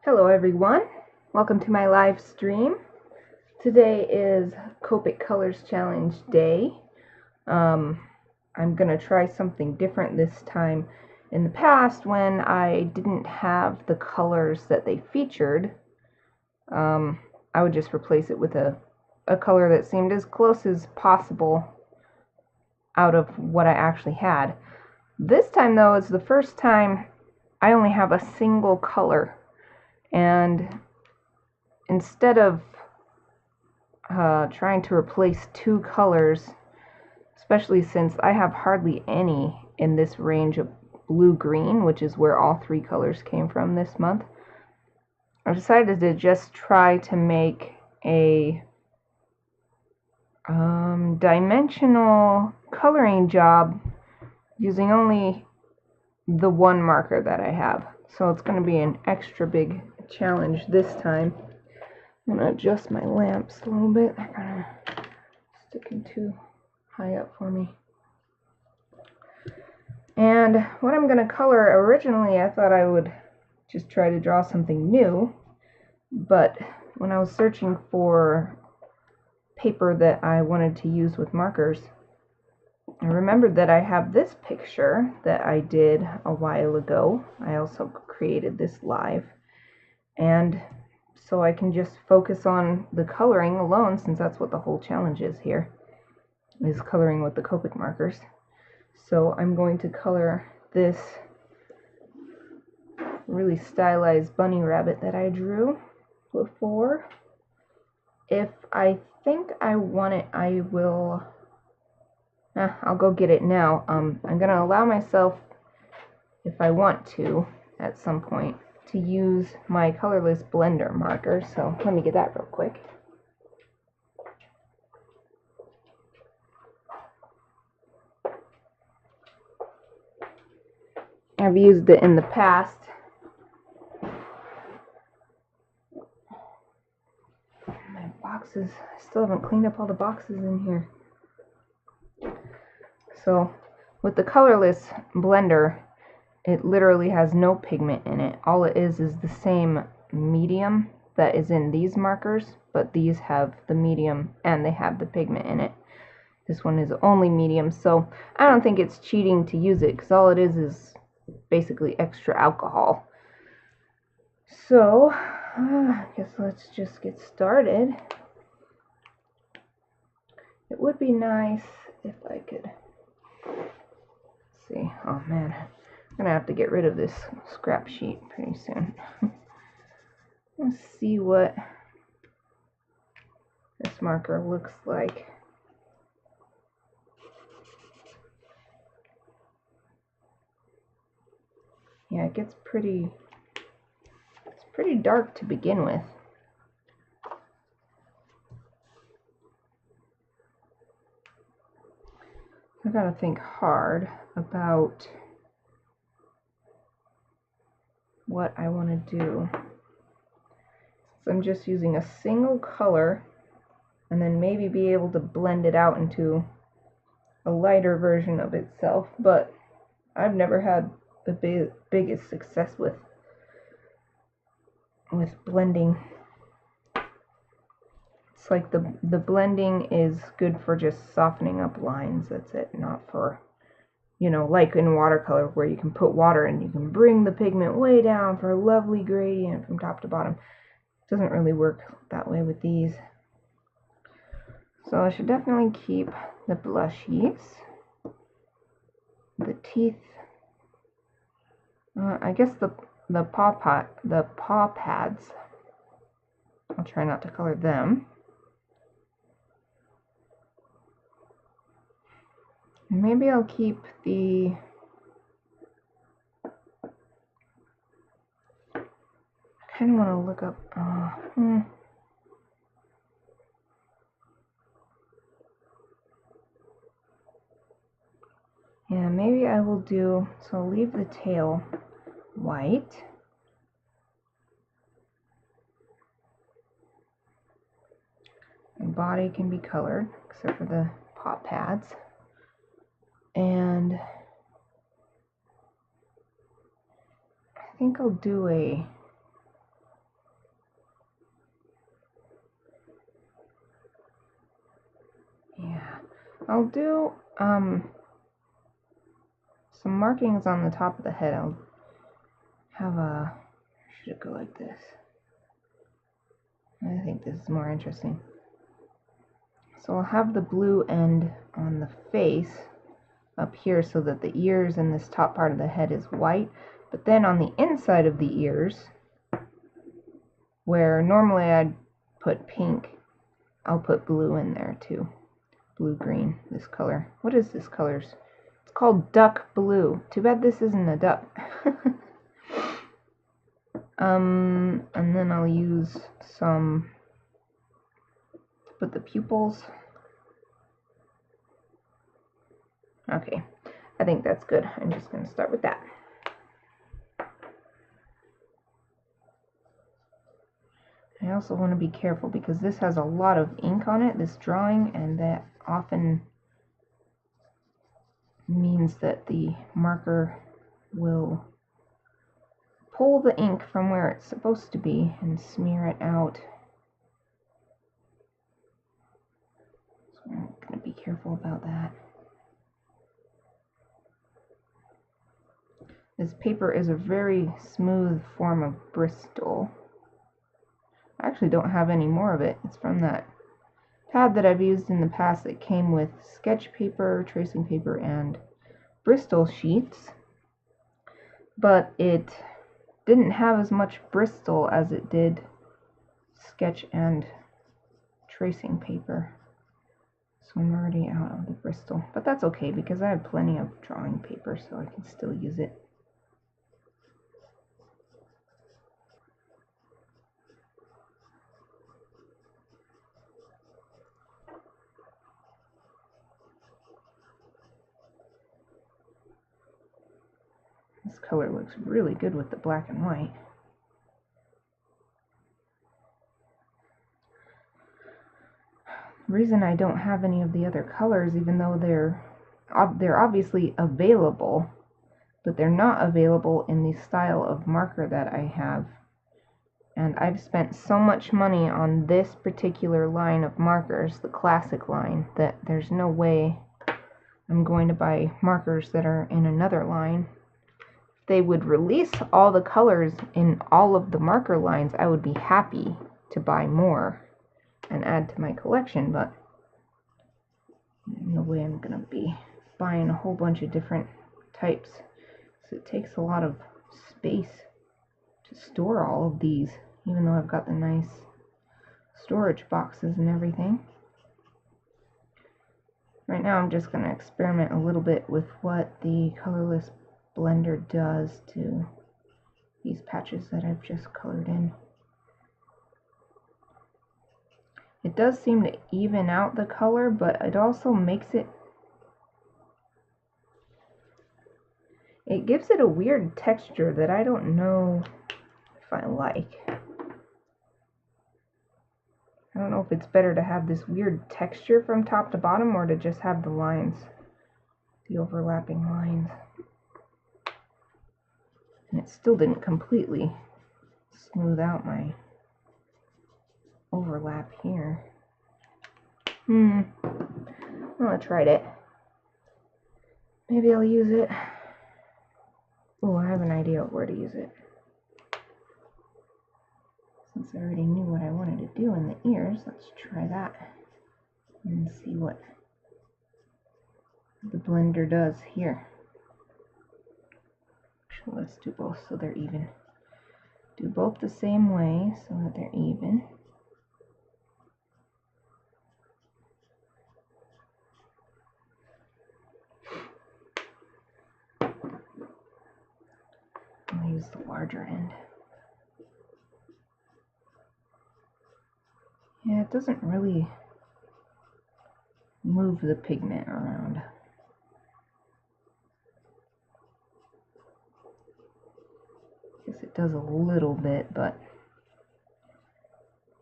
Hello everyone, welcome to my live stream. Today is Copic Colors Challenge Day. I'm gonna try something different this time. In the past, when I didn't have the colors that they featured, I would just replace it with a color that seemed as close as possible out of what I actually had. This time though, it's the first time I only have a single color. And instead of trying to replace two colors, especially since I have hardly any in this range of blue-green, which is where all three colors came from this month, I decided to just try to make a dimensional coloring job using only the one marker that I have. So it's going to be an extra big challenge this time. I'm going to adjust my lamps a little bit. They're kind of sticking too high up for me. And what I'm going to color, originally I thought I would just try to draw something new, but when I was searching for paper that I wanted to use with markers, I remembered that I have this picture that I did a while ago. I also created this live, and so I can just focus on the coloring alone, since that's what the whole challenge is here, is coloring with the Copic markers. So I'm going to color this really stylized bunny rabbit that I drew before. If I think I want it, I will I'll go get it now. I'm going to allow myself, if I want to, at some point, to use my colorless blender marker. So let me get that real quick. I've used it in the past. My boxes, I still haven't cleaned up all the boxes in here. So with the colorless blender, it literally has no pigment in it. All it is the same medium that is in these markers, but these have the medium and they have the pigment in it. This one is only medium, so I don't think it's cheating to use it, because all it is basically extra alcohol. So I guess let's just get started. It would be nice if I could see. Oh man, I'm gonna have to get rid of this scrap sheet pretty soon. Let's see what this marker looks like. Yeah, it gets pretty, it's pretty dark to begin with. I gotta think hard about what I want to do. So I'm just using a single color, and then maybe be able to blend it out into a lighter version of itself, but I've never had the biggest success with blending. It's like the blending is good for just softening up lines, that's it, not for, you know, like in watercolor where you can put water and you can bring the pigment way down for a lovely gradient from top to bottom. It doesn't really work that way with these. So I should definitely keep the blushies, the teeth. I guess the paw pads. I'll try not to color them. And maybe I'll keep the I kind of want to look up. Yeah, maybe I will do. So I'll leave the tail white. The body can be colored, except for the paw pads. And I think I'll do a I'll do some markings on the top of the head. I'll have a, should it go like this? I think this is more interesting. So I'll have the blue end on the face up here so that the ears and this top part of the head is white, but then on the inside of the ears, where normally I'd put pink, I'll put blue in there too. Blue-green, this color. What is this color? It's called duck blue. Too bad this isn't a duck. And then I'll use some to put the pupils. Okay, I think that's good. I'm just going to start with that. I also want to be careful because this has a lot of ink on it, this drawing, and that often means that the marker will pull the ink from where it's supposed to be and smear it out. So I'm going to be careful about that. This paper is a very smooth form of Bristol. I actually don't have any more of it. It's from that pad that I've used in the past that came with sketch paper, tracing paper, and Bristol sheets. But it didn't have as much Bristol as it did sketch and tracing paper. So I'm already out of the Bristol. But that's okay because I have plenty of drawing paper, so I can still use it. This color looks really good with the black and white. The reason I don't have any of the other colors, even though they're obviously available, but they're not available in the style of marker that I have. And I've spent so much money on this particular line of markers, the classic line, that there's no way I'm going to buy markers that are in another line. If they would release all the colors in all of the marker lines, I would be happy to buy more and add to my collection, but no way I'm gonna be buying a whole bunch of different types. So it takes a lot of space to store all of these, even though I've got the nice storage boxes and everything. Right now I'm just gonna experiment a little bit with what the colorless blender does to these patches that I've just colored in. It does seem to even out the color, but it also makes it, it gives it a weird texture that I don't know if I like. I don't know if it's better to have this weird texture from top to bottom or to just have the lines, the overlapping lines. And it still didn't completely smooth out my overlap here. Well, I tried it. Maybe I'll use it. Oh, I have an idea of where to use it. Since I already knew what I wanted to do in the ears, let's try that and see what the blender does here. Actually, let's do both so they're even. Do both the same way so that they're even. I'll use the larger end. Yeah, it doesn't really move the pigment around. Guess it does a little bit, but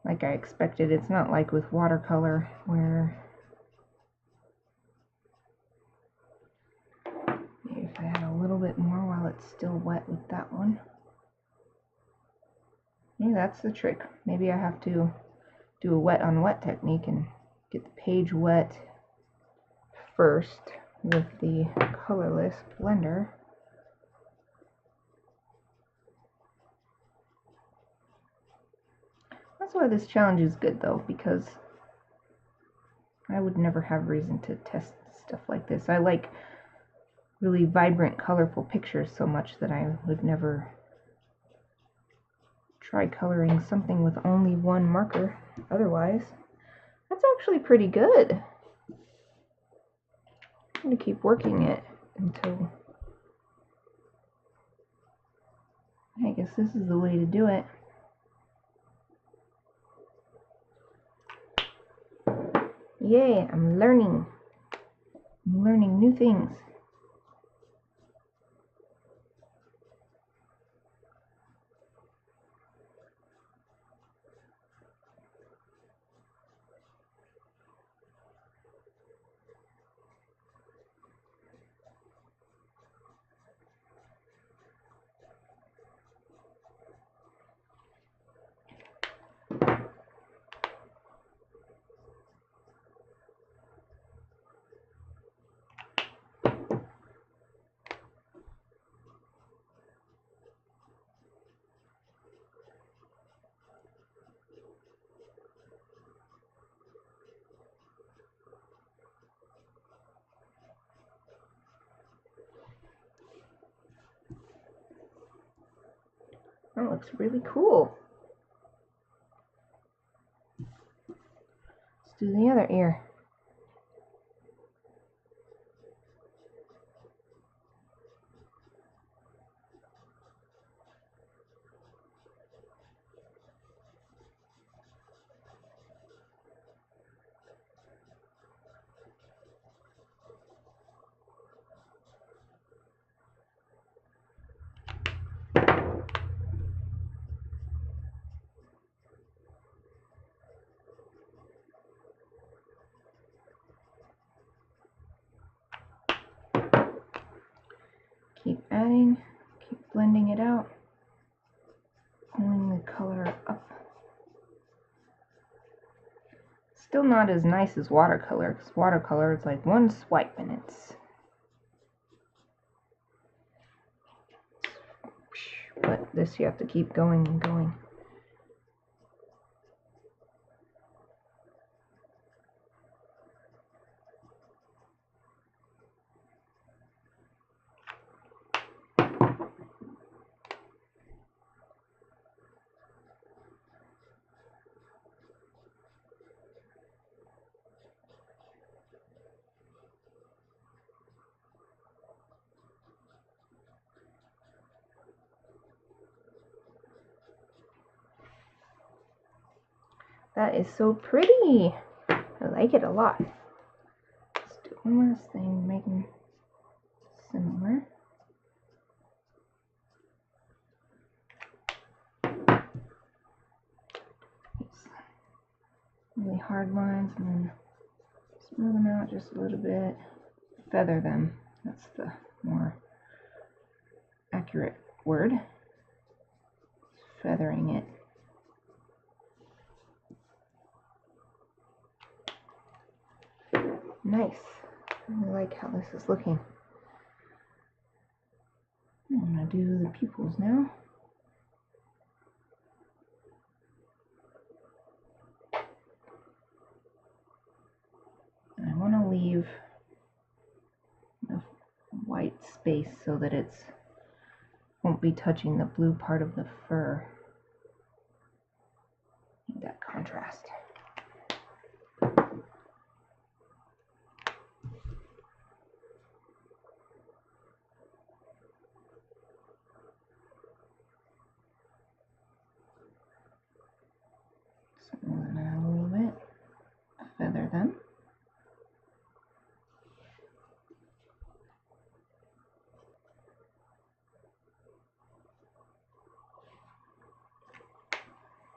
like I expected, it's not like with watercolor where maybe if I add a little bit more while it's still wet with that one. Yeah, that's the trick. Maybe I have to do a wet on wet technique and get the page wet first with the colorless blender. That's why this challenge is good though, because I would never have reason to test stuff like this. I like really vibrant, colorful pictures so much that I would never try coloring something with only one marker otherwise. That's actually pretty good. I'm going to keep working it until... I guess this is the way to do it. Yay, I'm learning. I'm learning new things. That looks really cool. Let's do the other ear. Keep adding, keep blending it out, pulling the color up. Still not as nice as watercolor, because watercolor is like one swipe and it's... But this you have to keep going and going. That is so pretty. I like it a lot. Let's do one last thing, making similar. Really hard lines and then smooth them out just a little bit. Feather them. That's the more accurate word. Feathering it. Nice. I really like how this is looking. I'm going to do the pupils now. And I want to leave enough white space so that it's won't be touching the blue part of the fur. Need that contrast. Smooth it out a little bit. Feather them.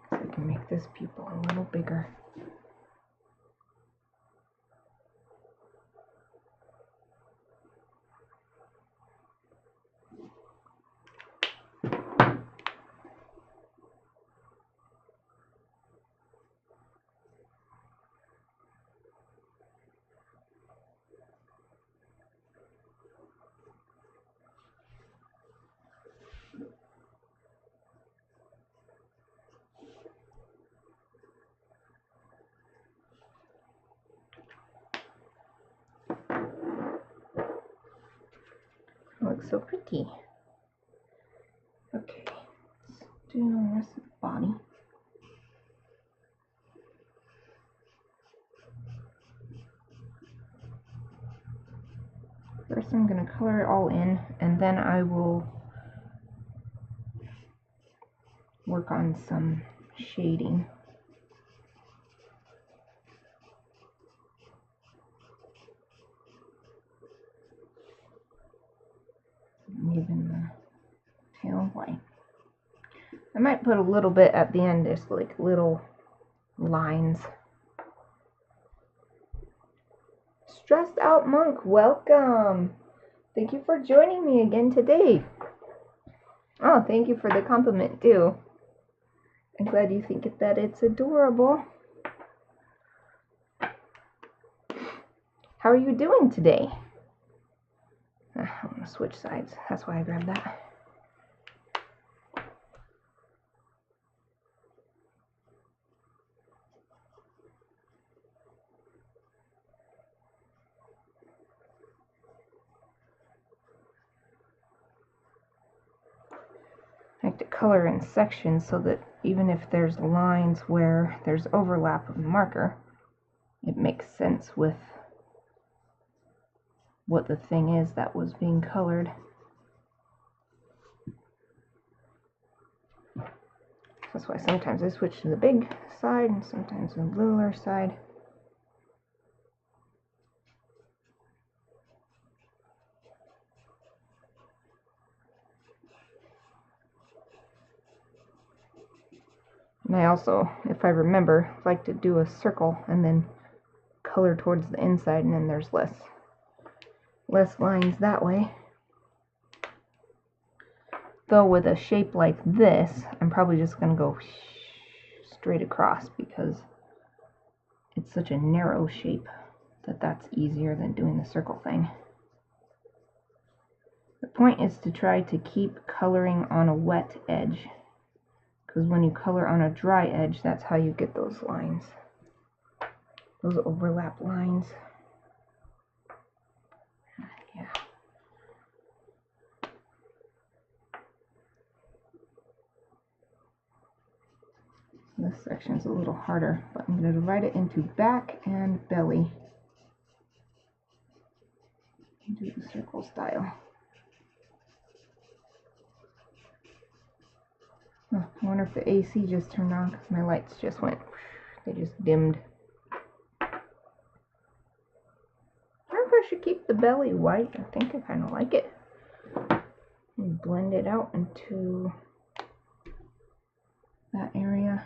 So I can make this pupil a little bigger. looks so pretty. Okay, let's do the rest of the body. First I'm going to color it all in, and then I will work on some shading. Even the tail white. I might put a little bit at the end, just like little lines. Stressed Out Monk, welcome! Thank you for joining me again today. Oh, thank you for the compliment too. I'm glad you think that it's adorable. How are you doing today? I'm gonna switch sides. That's why I grabbed that. I like to color in sections so that even if there's lines where there's overlap of the marker, it makes sense with what the thing is that was being colored. That's why sometimes I switch to the big side and sometimes the littler side. And I also, if I remember, like to do a circle and then color towards the inside, and then there's less lines that way. Though with a shape like this, I'm probably just going to go straight across because it's such a narrow shape that that's easier than doing the circle thing. The point is to try to keep coloring on a wet edge, because when you color on a dry edge, that's how you get those lines, those overlap lines. Yeah. This section's a little harder, but I'm going to divide it into back and belly and do the circle style. Oh, I wonder if the AC just turned on because my lights just went, they just dimmed. I wonder if I should keep the belly white. I think I kind of like it. And blend it out into that area.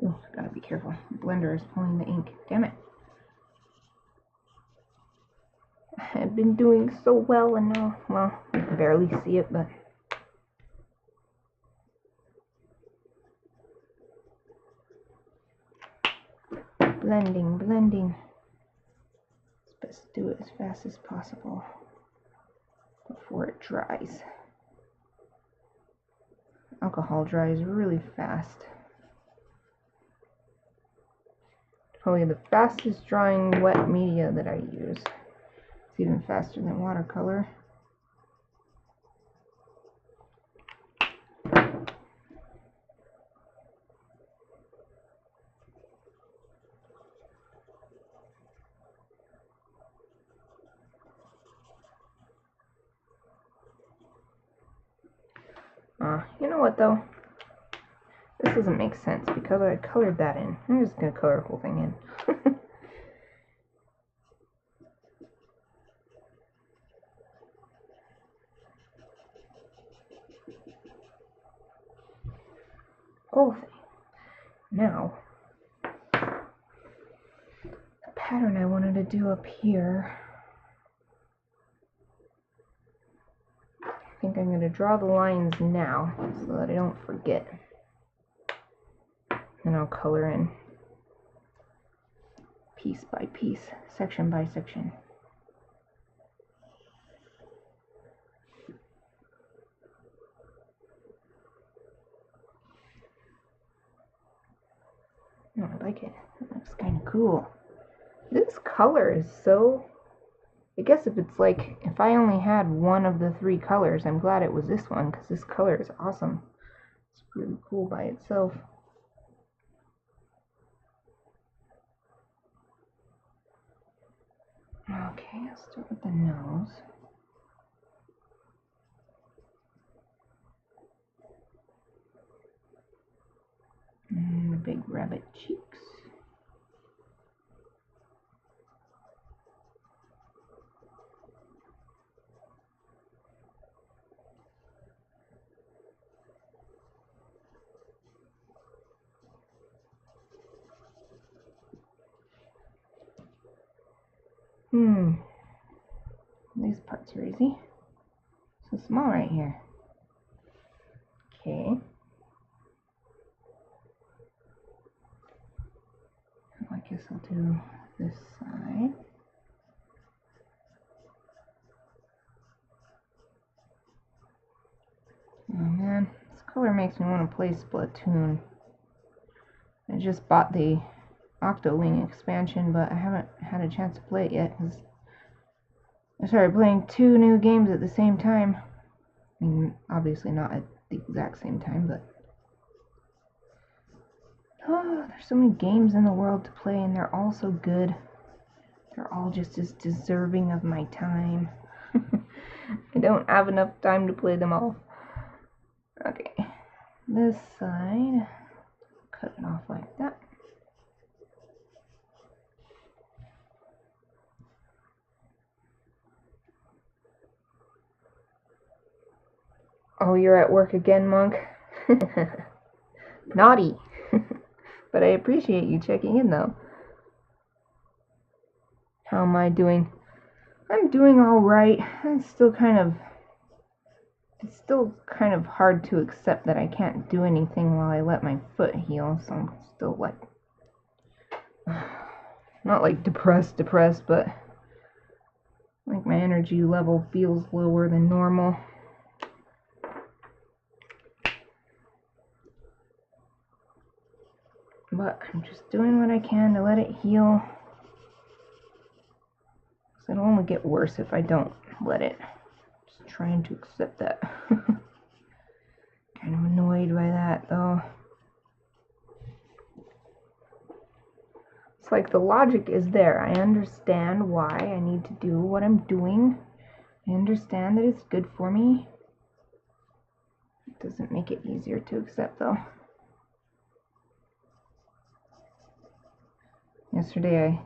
Oh, gotta be careful. The blender is pulling the ink. Damn it. I've been doing so well and now, well, you can barely see it, but blending. It's best to do it as fast as possible before it dries. Alcohol dries really fast. Probably the fastest drying wet media that I use. It's even faster than watercolor. You know what though? This doesn't make sense because I colored that in. I'm just going to color the whole thing in. Whole thing. Now, the pattern I wanted to do up here, I think I'm going to draw the lines now so that I don't forget. And I'll color in piece by piece, section by section. Oh, I like it. It looks kind of cool. This color is so... I guess if it's like, if I only had one of the 3 colors, I'm glad it was this one, because this color is awesome. It's really cool by itself. Okay, I'll start with the nose. And the big rabbit cheeks. These parts are easy. So small right here. Okay. I guess I'll do this side. Oh man, this color makes me want to play Splatoon. I just bought the Octowing expansion, but I haven't had a chance to play it yet because I started playing 2 new games at the same time. I mean, obviously not at the exact same time, but oh, there's so many games in the world to play, and they're all so good. They're all just as deserving of my time. I don't have enough time to play them all. Okay, this side, cut it off like that. Oh, you're at work again, Monk? Naughty. But I appreciate you checking in, though. How am I doing? I'm doing alright. It's still kind of hard to accept that I can't do anything while I let my foot heal, so I'm still like, not like depressed, but like my energy level feels lower than normal. But I'm just doing what I can to let it heal. So it'll only get worse if I don't let it. Just trying to accept that. Kind of annoyed by that though. It's like the logic is there. I understand why I need to do what I'm doing. I understand that it's good for me. It doesn't make it easier to accept though. Yesterday I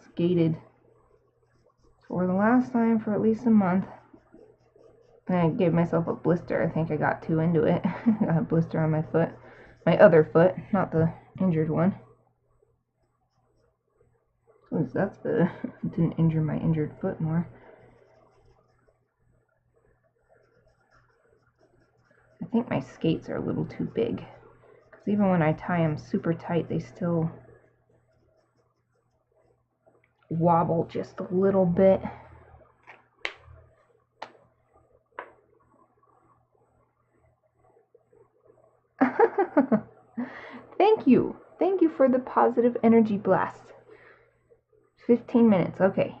skated for the last time for at least a month. And I gave myself a blister. I think I got too into it. I got a blister on my foot. My other foot, not the injured one. At least that's good. It didn't injure my injured foot more. I think my skates are a little too big. Because even when I tie them super tight, they still wobble just a little bit. Thank you. Thank you for the positive energy blast. 15 minutes, okay.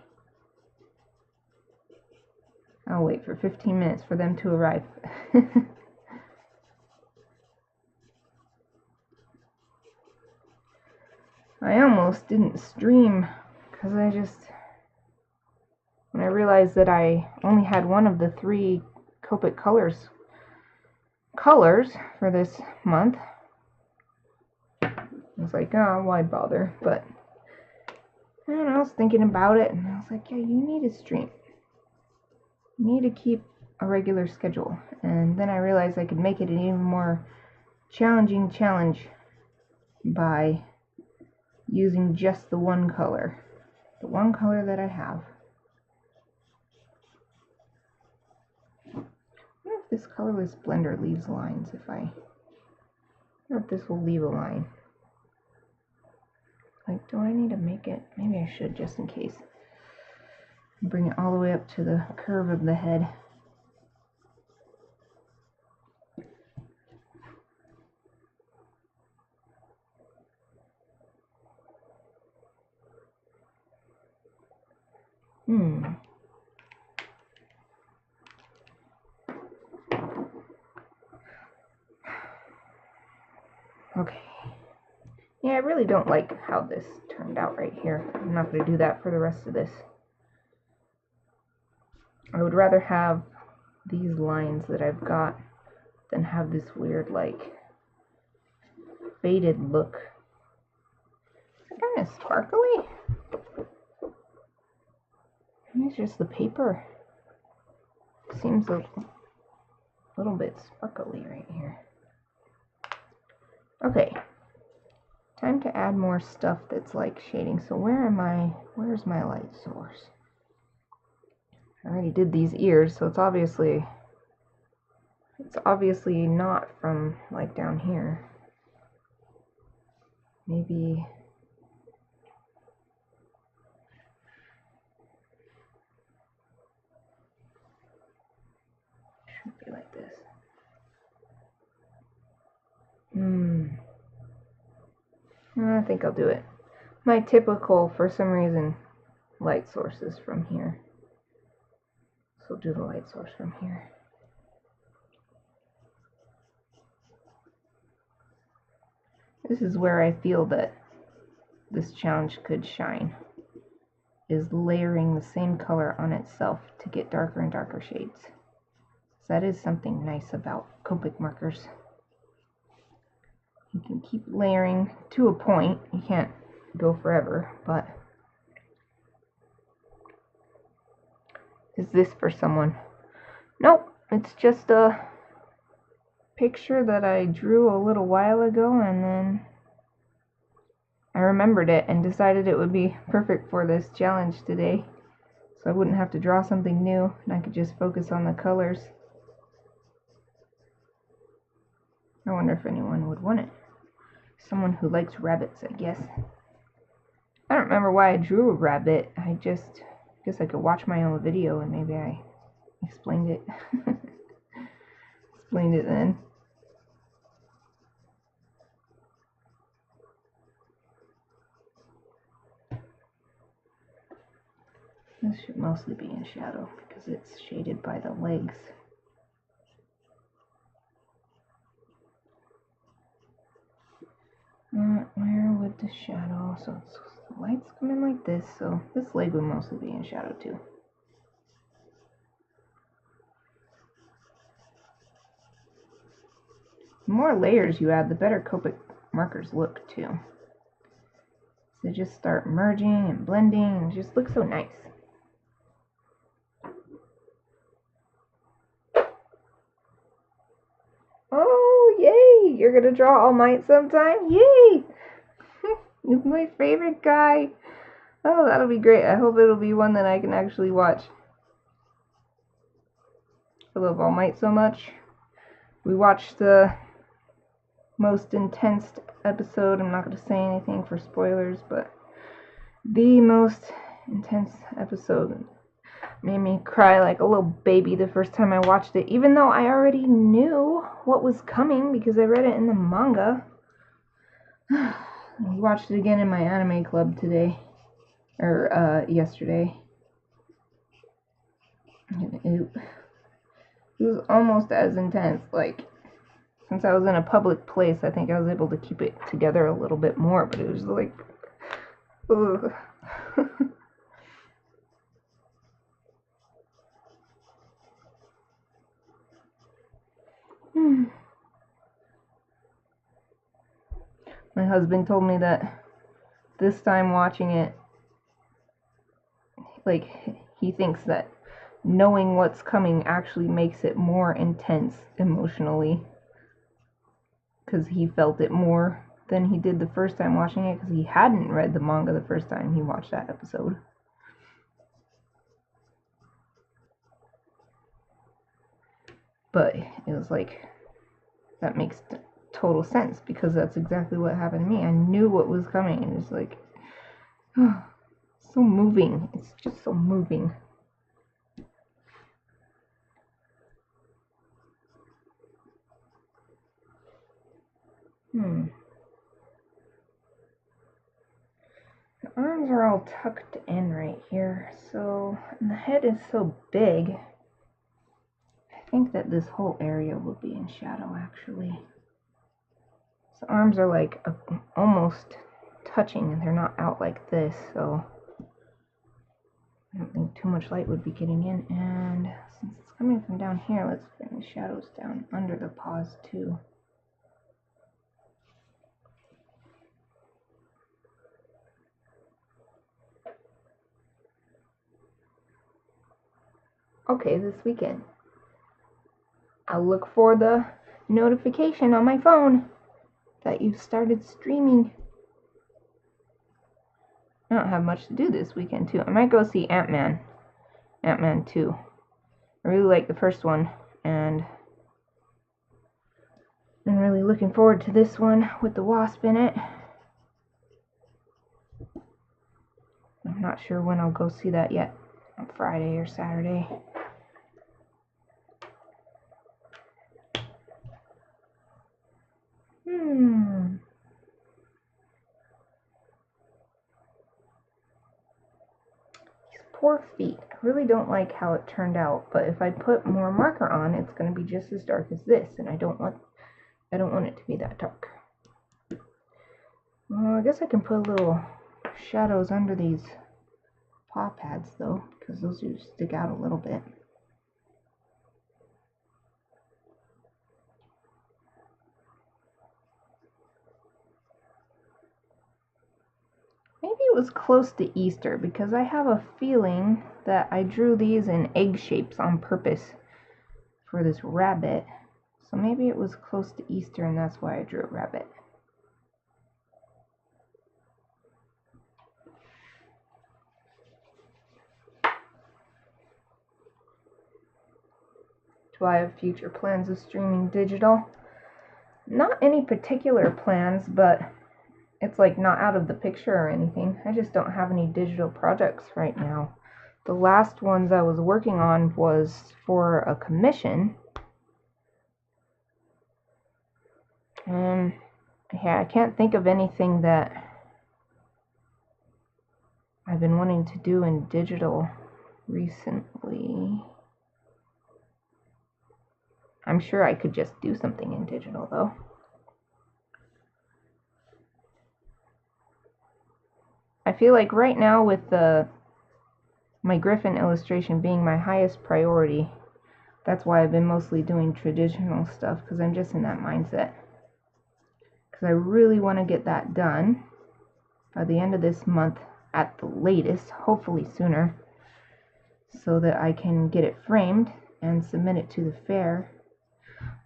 I'll wait for 15 minutes for them to arrive. I almost didn't stream because when I realized that I only had one of the 3 Copic Colors for this month, I was like, oh, why bother? But and I was thinking about it, and I was like, yeah, you need to stream. You need to keep a regular schedule. And then I realized I could make it an even more challenging challenge by using just the one color that I have. I wonder if this colorless blender leaves lines. I wonder if this will leave a line. Like, do I need to make it? Maybe I should, just in case. Bring it all the way up to the curve of the head. Okay. Yeah, I really don't like how this turned out right here. I'm not going to do that for the rest of this. I would rather have these lines that I've got than have this weird, like, faded look. It's kind of sparkly. Maybe it's just the paper. Seems a little bit sparkly right here. Okay. Time to add more stuff that's like shading. So where's my light source? I already did these ears, so it's obviously not from like down here. Maybe should be like this. I think I'll do it. My typical, for some reason, light source is from here. So I'll do the light source from here. This is where I feel that this challenge could shine, is layering the same color on itself to get darker and darker shades. So that is something nice about Copic markers. You can keep layering to a point. You can't go forever, but is this for someone? Nope, it's just a picture that I drew a little while ago, and then I remembered it and decided it would be perfect for this challenge today, so I wouldn't have to draw something new and I could just focus on the colors. I wonder if anyone would want it. Someone who likes rabbits, I guess. I don't remember why I drew a rabbit. I guess I could watch my own video and maybe I explained it. Explained it then. This should mostly be in shadow because it's shaded by the legs. Where would the shadow, so the lights come in like this, so this leg would mostly be in shadow too. The more layers you add, the better Copic markers look too. So they just start merging and blending and just look so nice. Oh, yay! You're gonna draw All Might sometime? Yay! He's my favorite guy. Oh, that'll be great. I hope it'll be one that I can actually watch. I love All Might so much. We watched the most intense episode. I'm not going to say anything for spoilers, but the most intense episode made me cry like a little baby the first time I watched it, even though I already knew what was coming because I read it in the manga. We watched it again in my anime club today, or yesterday. It was almost as intense. Like, since I was in a public place, I think I was able to keep it together a little bit more, but it was like, ugh. My husband told me that this time watching it, like, he thinks that knowing what's coming actually makes it more intense emotionally, because he felt it more than he did the first time watching it, because he hadn't read the manga the first time he watched that episode. But it was like, that makes total sense, because that's exactly what happened to me. I knew what was coming, and it's like, oh, so moving. It's just so moving. arms are all tucked in right here, so, and the head is so big, I think that this whole area will be in shadow actually. The arms are like almost touching and they're not out like this, so I don't think too much light would be getting in. And since it's coming from down here, let's bring the shadows down under the paws too. Okay, this weekend I'll look for the notification on my phone that you've started streaming. I don't have much to do this weekend too. I might go see Ant-Man 2. I really like the first one, and I'm really looking forward to this one with the wasp in it. I'm not sure when I'll go see that yet, on Friday or Saturday. Poor feet. I really don't like how it turned out, but if I put more marker on, it's going to be just as dark as this, and I don't want it to be that dark. Well, I guess I can put little shadows under these paw pads though, because those do stick out a little bit. Maybe it was close to Easter, because I have a feeling that I drew these in egg shapes on purpose for this rabbit. So maybe it was close to Easter and that's why I drew a rabbit. Do I have future plans of streaming digital? Not any particular plans, but it's like not out of the picture or anything. I just don't have any digital projects right now. The last ones I was working on was for a commission. Yeah, I can't think of anything that I've been wanting to do in digital recently. I'm sure I could just do something in digital though. I feel like right now with my Griffin illustration being my highest priority, that's why I've been mostly doing traditional stuff, because I'm just in that mindset. Because I really want to get that done by the end of this month at the latest, hopefully sooner, so that I can get it framed and submit it to the fair.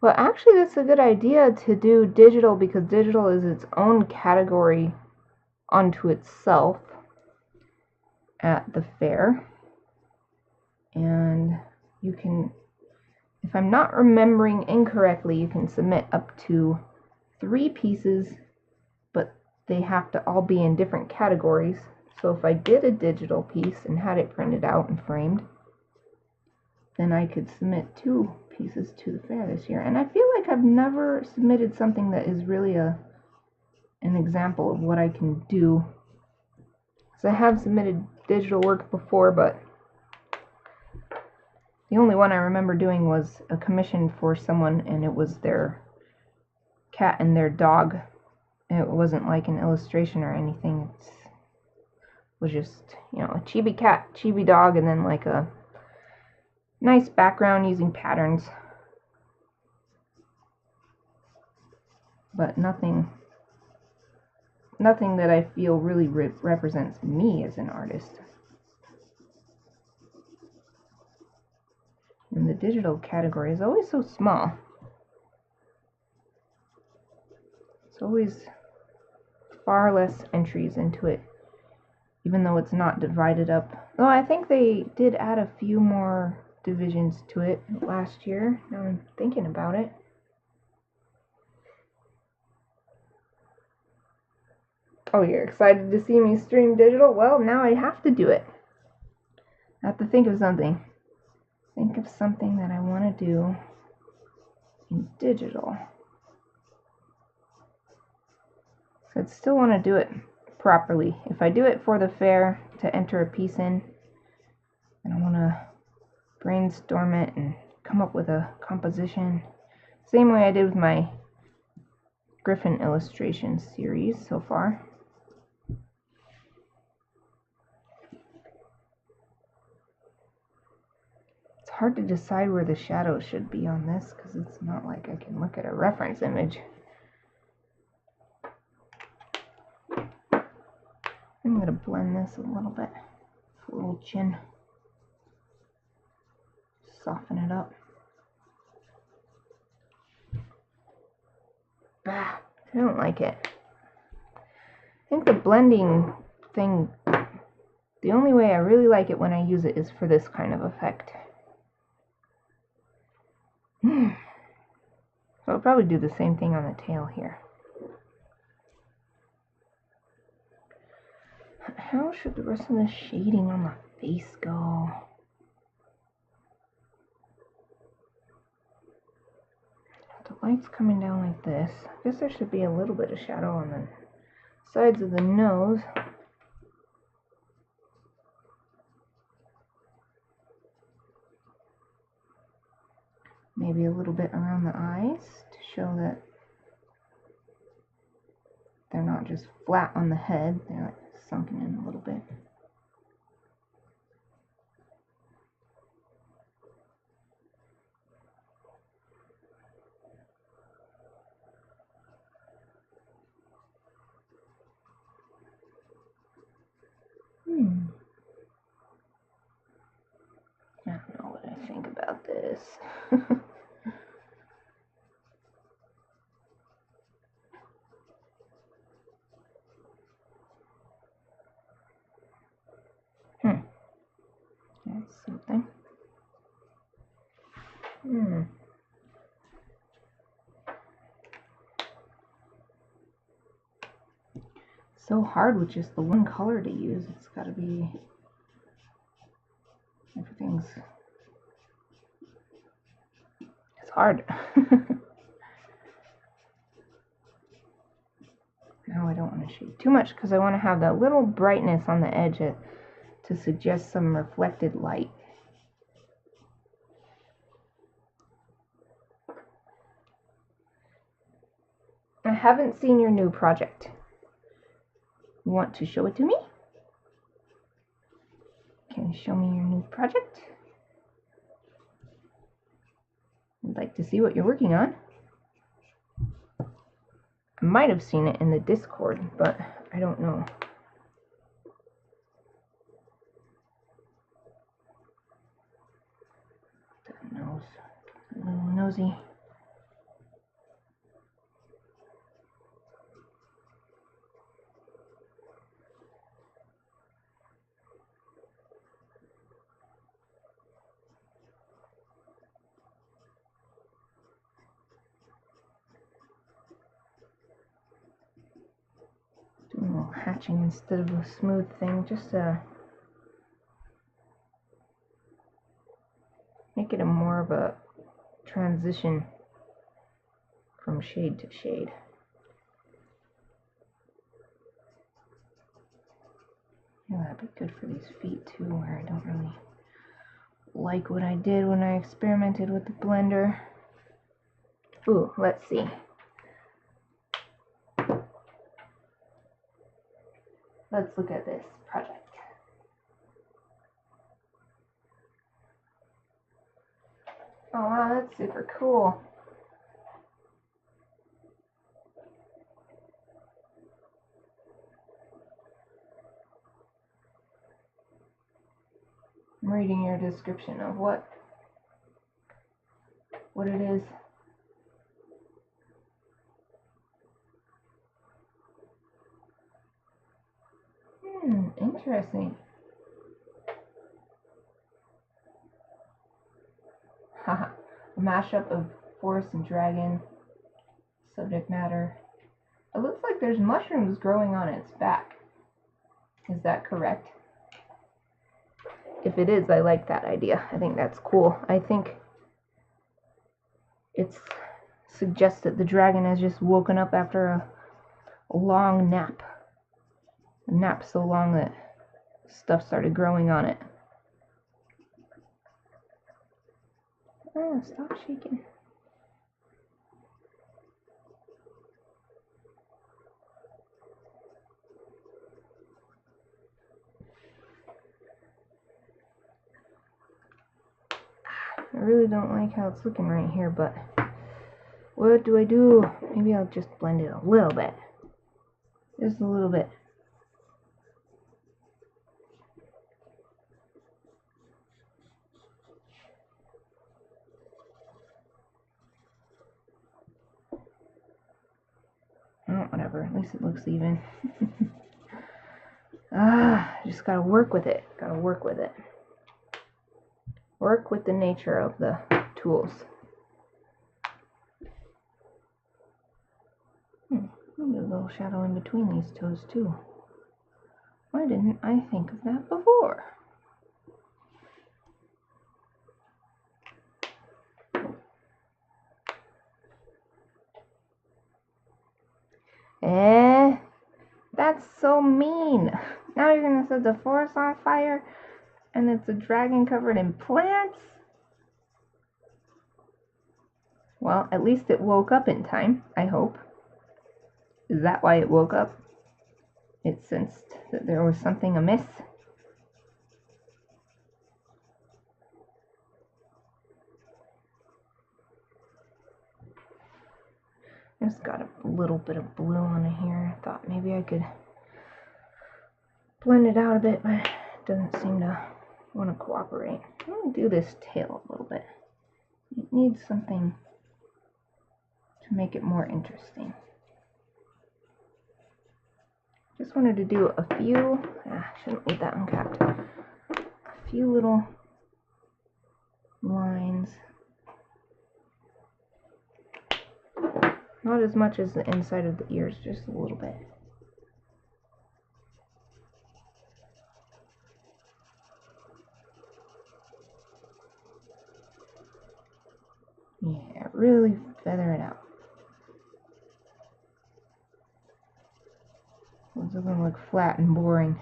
Well, actually that's a good idea to do digital, because digital is its own category onto itself at the fair. And you can, if I'm not remembering incorrectly, you can submit up to 3 pieces, but they have to all be in different categories. So if I did a digital piece and had it printed out and framed, then I could submit 2 pieces to the fair this year. And I feel like I've never submitted something that is really an example of what I can do. So I have submitted digital work before, but the only one I remember doing was a commission for someone, and it was their cat and their dog. It wasn't like an illustration or anything. It was just, you know, a chibi cat, chibi dog, and then like a nice background using patterns. But nothing that I feel really represents me as an artist. And the digital category is always so small. It's always far less entries into it, even though it's not divided up. Though I think they did add a few more divisions to it last year, now I'm thinking about it. Oh, you're excited to see me stream digital? Well, now I have to do it. I have to think of something. Think of something that I want to do in digital. So I'd still want to do it properly. If I do it for the fair to enter a piece in, and I want to brainstorm it and come up with a composition, same way I did with my Griffin illustration series so far. It's hard to decide where the shadow should be on this because it's not like I can look at a reference image. I'm going to blend this a little bit, a little chin, soften it up. Bah, I don't like it. I think the blending thing, the only way I really like it when I use it is for this kind of effect. So I'll probably do the same thing on the tail here. How should the rest of the shading on the face go? The light's coming down like this. I guess there should be a little bit of shadow on the sides of the nose. Maybe a little bit around the eyes to show that they're not just flat on the head, they're like sunken in a little bit. I don't know what I think about this. That's something. So hard with just the one color to use. It's got to be, everything's, it's hard. Now I don't want to shade too much because I want to have that little brightness on the edge to suggest some reflected light. I haven't seen your new project. You want to show it to me? Can you show me your new project? I'd like to see what you're working on. I might have seen it in the Discord, but I don't know. That nose, a little nosy. Doing a little hatching instead of a smooth thing, just to make it a more of a transition from shade to shade. Yeah, that'd be good for these feet too, where I don't really like what I did when I experimented with the blender. Ooh, let's see. Let's look at this project. Oh wow, that's super cool. I'm reading your description of what it is. Interesting. Haha, a mashup of forest and dragon subject matter. It looks like there's mushrooms growing on its back. Is that correct? If it is, I like that idea. I think that's cool. I think it suggests that the dragon has just woken up after a long nap. napped so long that stuff started growing on it. Oh, stop shaking. I really don't like how it's looking right here, but what do I do? Maybe I'll just blend it a little bit. Just a little bit. Oh, whatever. At least it looks even. Just gotta work with it. Gotta work with it. Work with the nature of the tools. Maybe a little shadow in between these toes too. Why didn't I think of that before? That's so mean. Now you're gonna set the forest on fire and it's a dragon covered in plants? Well, at least it woke up in time, I hope. Is that why it woke up? It sensed that there was something amiss? Just got a little bit of blue on it here. I thought maybe I could blend it out a bit, but it doesn't seem to want to cooperate. I'm going to do this tail a little bit. It needs something to make it more interesting. Just wanted to do a few, shouldn't leave that uncapped, a few little lines. Not as much as the inside of the ears, just a little bit. Yeah, really feather it out. It doesn't look flat and boring.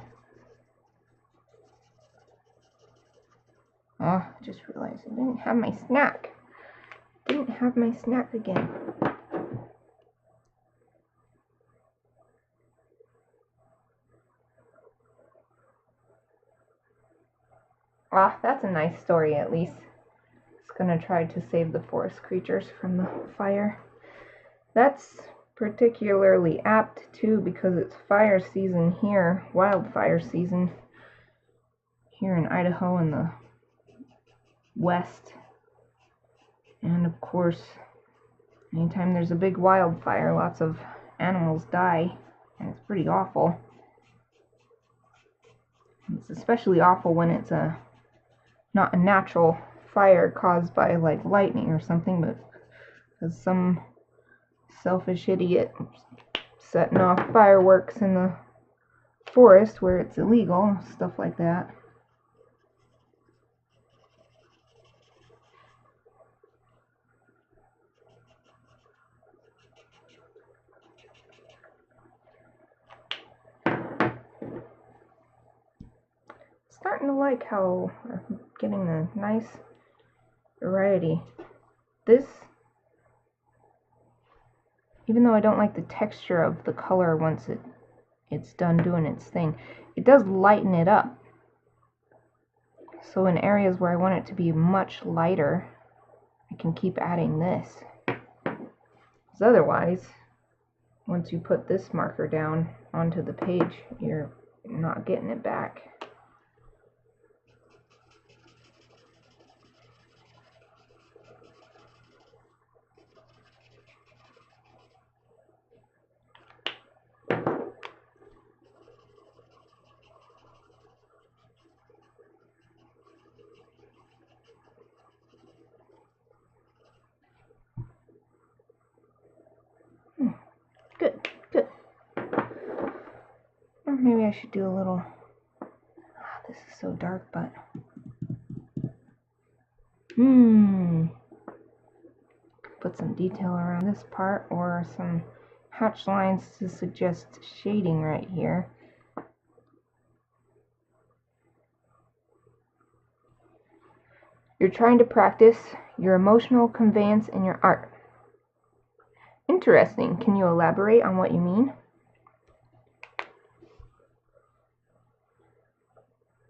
Oh, I just realized I didn't have my snack. Didn't have my snack again. Ah, that's a nice story at least. It's gonna try to save the forest creatures from the fire. That's particularly apt too because it's fire season here, wildfire season here in Idaho in the west. And of course, anytime there's a big wildfire, lots of animals die, and it's pretty awful. It's especially awful when it's not a natural fire caused by like lightning or something, but because some selfish idiot setting off fireworks in the forest where it's illegal, stuff like that. Starting to like how I'm getting a nice variety. This, even though I don't like the texture of the color once it's done doing its thing, it does lighten it up. So in areas where I want it to be much lighter, I can keep adding this. Because otherwise, once you put this marker down onto the page, you're not getting it back. Good, good. Or maybe I should do a little, this is so dark, but, put some detail around this part or some hatch lines to suggest shading right here. You're trying to practice your emotional conveyance in your art. Interesting. Can you elaborate on what you mean?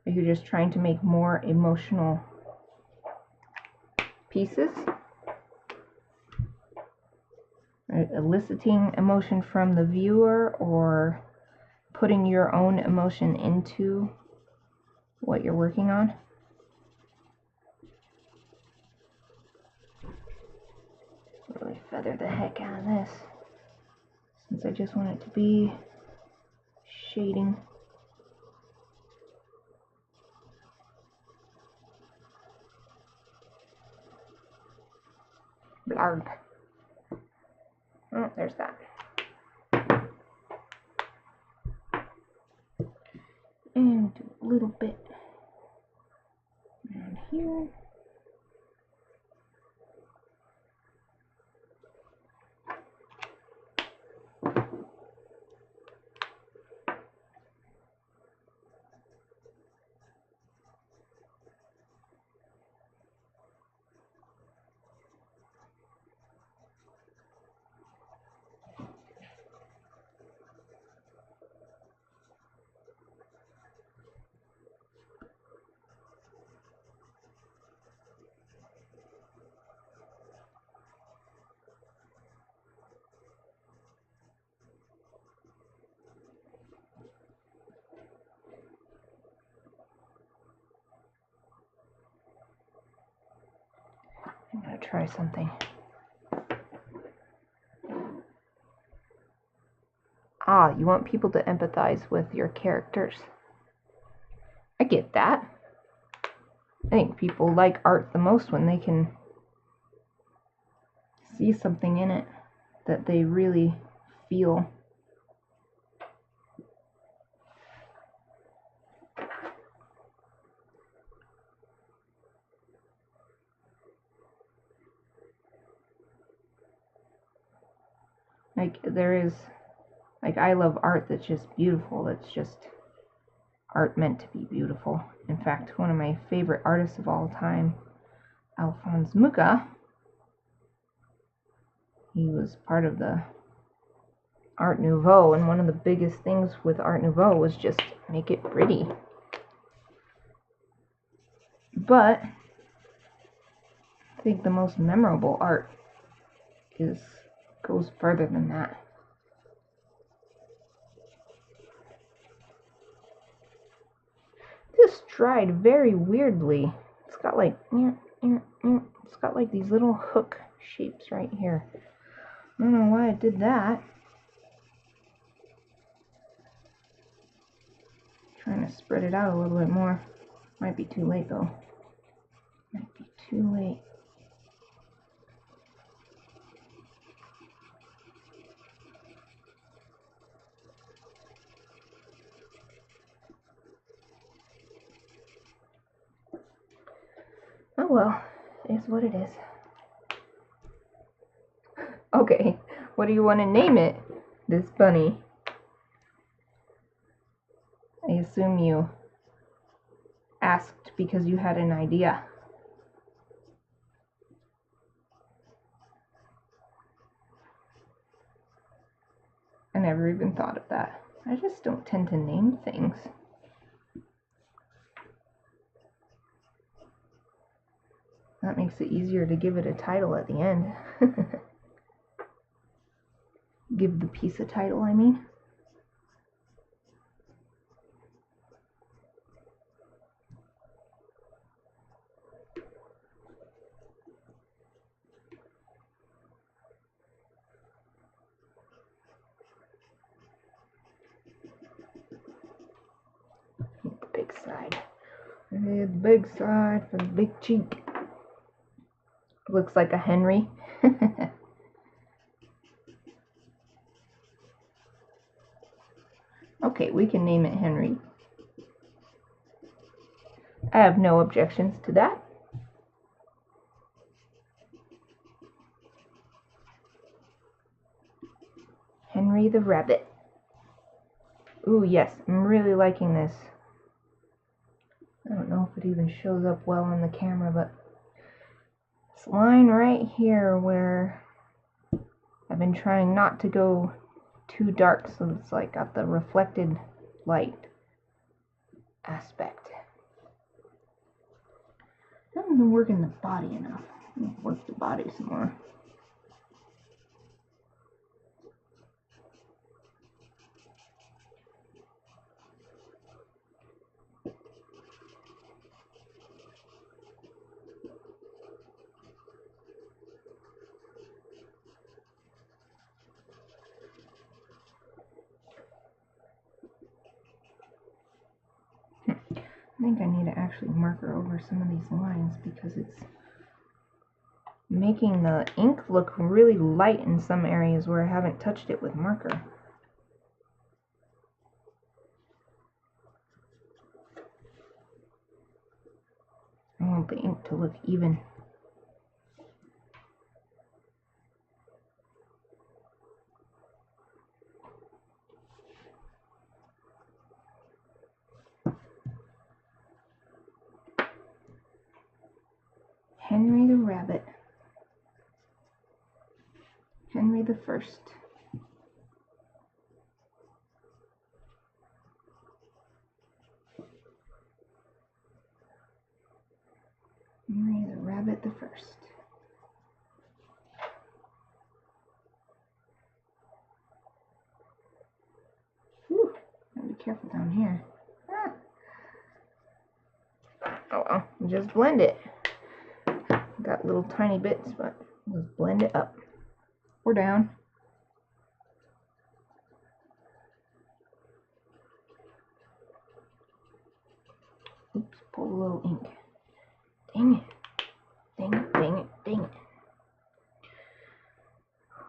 Are you just trying to make more emotional pieces? Eliciting emotion from the viewer, or putting your own emotion into what you're working on? Really feather the heck out of this, since I just want it to be shading. Blarg. Oh, there's that. And do a little bit around here. I'm going to try something. Ah, you want people to empathize with your characters. I get that. I think people like art the most when they can see something in it that they really feel. I love art that's just beautiful, that's just art meant to be beautiful. In fact, one of my favorite artists of all time, Alphonse Mucha, he was part of the Art Nouveau, and one of the biggest things with Art Nouveau was just make it pretty. But I think the most memorable art goes further than that. This dried very weirdly. It's got like these little hook shapes right here. I don't know why I did that. Trying to spread it out a little bit more. Might be too late though. Might be too late. Oh well, it is what it is. Okay, what do you want to name it? This bunny. I assume you asked because you had an idea. I never even thought of that. I just don't tend to name things. That makes it easier to give it a title at the end. Give the piece a title, I mean. The big side. The big side for the big cheek. Looks like a Henry. Okay, we can name it Henry. I have no objections to that. Henry the Rabbit. Ooh, yes, I'm really liking this. I don't know if it even shows up well on the camera, but line right here where I've been trying not to go too dark, so it's like got the reflected light aspect. I haven't been working the body enough. Work the body some more. I think I need to actually marker over some of these lines because it's making the ink look really light in some areas where I haven't touched it with marker. I want the ink to look even. Henry the Rabbit. Henry the First. Henry the Rabbit the First. Whew, gotta be careful down here. Ah. Oh well, just blend it. Got little tiny bits, but just blend it up or down. Oops, pull a little ink. Dang it. Dang it, dang it, dang it.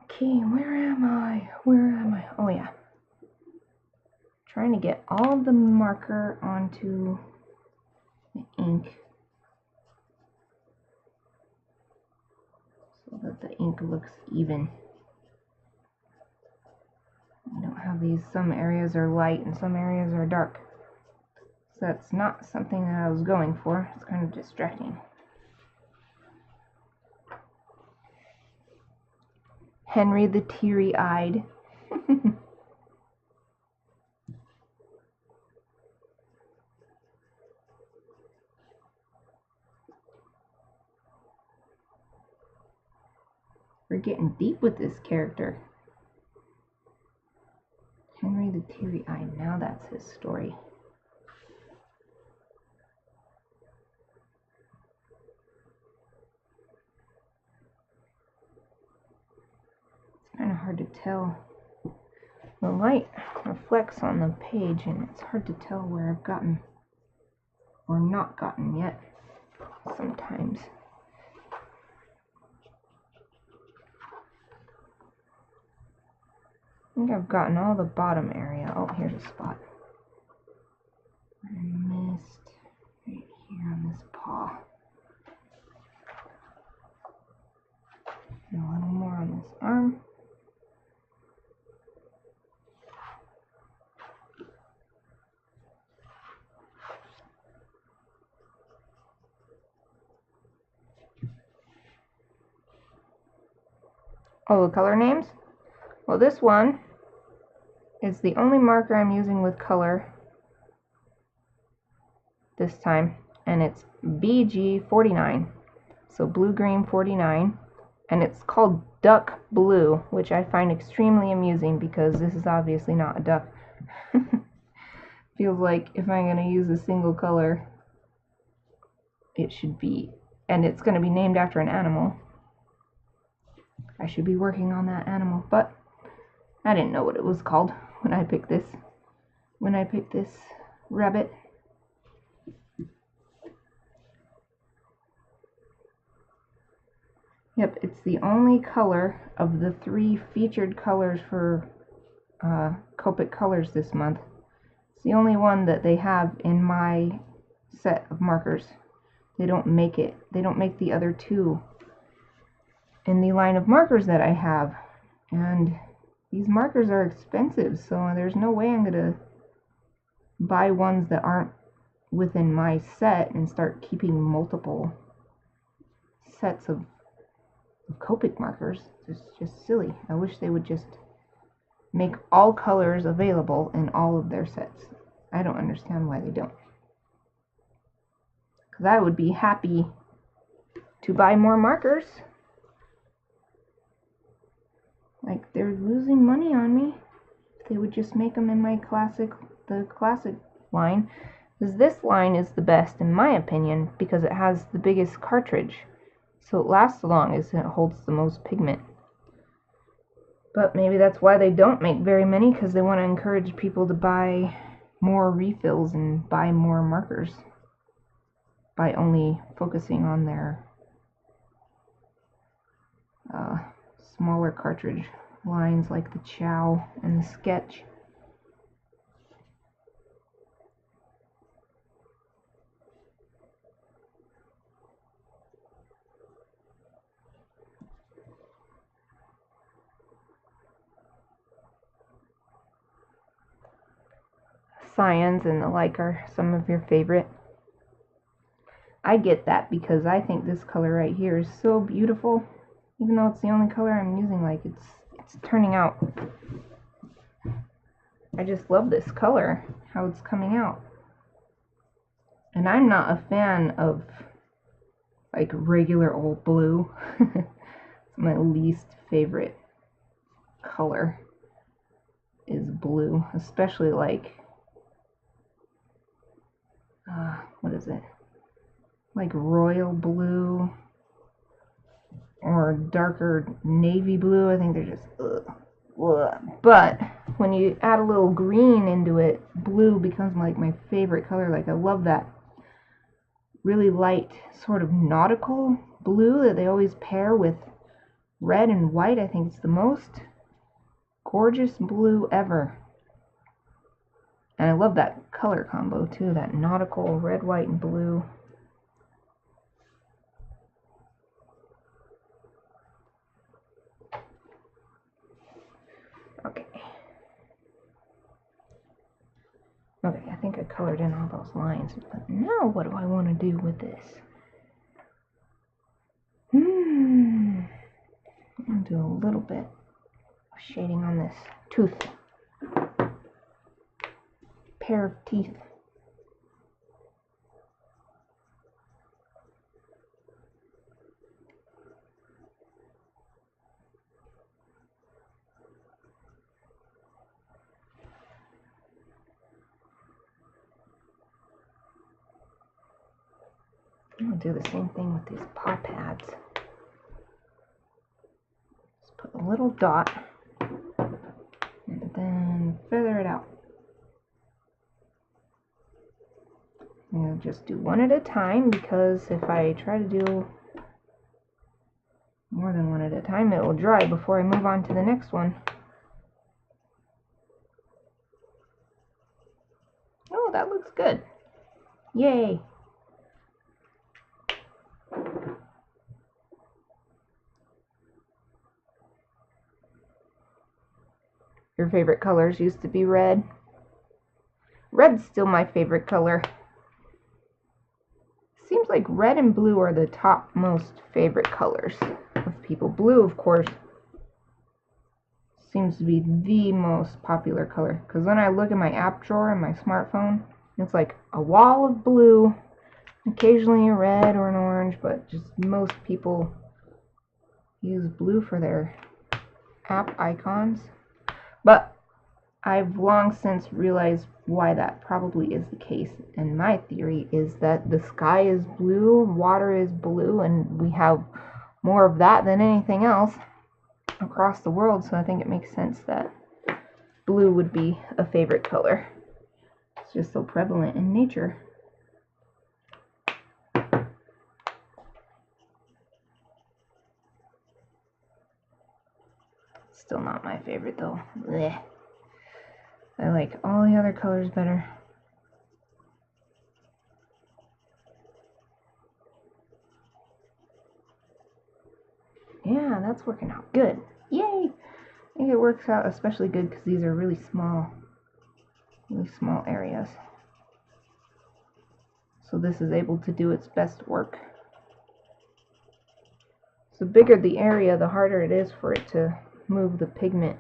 Okay, where am I? Where am I? Oh yeah. Trying to get all the marker onto the ink so that the ink looks even. I don't have these, some areas are light and some areas are dark. So that's not something that I was going for. It's kind of distracting. Henry the Teary-Eyed. We're getting deep with this character. Henry the Teary-Eyed. Now that's his story. It's kind of hard to tell. The light reflects on the page and it's hard to tell where I've gotten or not gotten yet sometimes. I think I've gotten all the bottom area. Oh, here's a spot. I missed right here on this paw. And a little more on this arm. Oh, the color names? Well, this one is the only marker I'm using with color this time, and it's BG49, so blue-green 49, and it's called Duck Blue, which I find extremely amusing because this is obviously not a duck. Feels like if I'm going to use a single color, it should be, and it's going to be named after an animal. I should be working on that animal, but I didn't know what it was called when I picked this. When I picked this rabbit. Yep, it's the only color of the 3 featured colors for Copic Colors this month. It's the only one that they have in my set of markers. They don't make it. They don't make the other 2 in the line of markers that I have. And these markers are expensive, so there's no way I'm going to buy ones that aren't within my set and start keeping multiple sets of Copic markers. It's just silly. I wish they would just make all colors available in all of their sets. I don't understand why they don't. Because I would be happy to buy more markers. Like, they're losing money on me. If they would just make them in my the classic line. Because this line is the best in my opinion because it has the biggest cartridge. So it lasts the longest and it holds the most pigment. But maybe that's why they don't make very many, because they want to encourage people to buy more refills and buy more markers by only focusing on their smaller cartridge lines like the Chow and the Sketch. Cyans and the like are some of your favorite. I get that because I think this color right here is so beautiful. Even though it's the only color I'm using, like it's turning out. I just love this color, how it's coming out. And I'm not a fan of like regular old blue. It's my least favorite color is blue, especially like what is it? Like royal blue or darker navy blue. I think they're just ugh. But when you add a little green into it, blue becomes like my favorite color. Like I love that really light sort of nautical blue that they always pair with red and white. I think it's the most gorgeous blue ever. And I love that color combo too, that nautical red, white, and blue. Okay. Okay, I think I colored in all those lines. But now what do I want to do with this? I'm going to do a little bit of shading on this tooth. Pair of teeth. I'm going to do the same thing with these paw pads. Just put a little dot and then feather it out. I'll just do one at a time, because if I try to do more than one at a time, it will dry before I move on to the next one. Oh, that looks good. Yay! Your favorite colors used to be red. Red's still my favorite color. Seems like red and blue are the top most favorite colors of people. Blue, of course, seems to be the most popular color. Because when I look at my app drawer in my smartphone, it's like a wall of blue, occasionally a red or an orange, but just most people use blue for their app icons. But I've long since realized why that probably is the case, and my theory is that the sky is blue, water is blue, and we have more of that than anything else across the world, so I think it makes sense that blue would be a favorite color. It's just so prevalent in nature. Still not my favorite though. Blech. I like all the other colors better. Yeah, that's working out good. Yay! I think it works out especially good because these are really small areas. So this is able to do its best work. the bigger the area, the harder it is for it to move the pigment.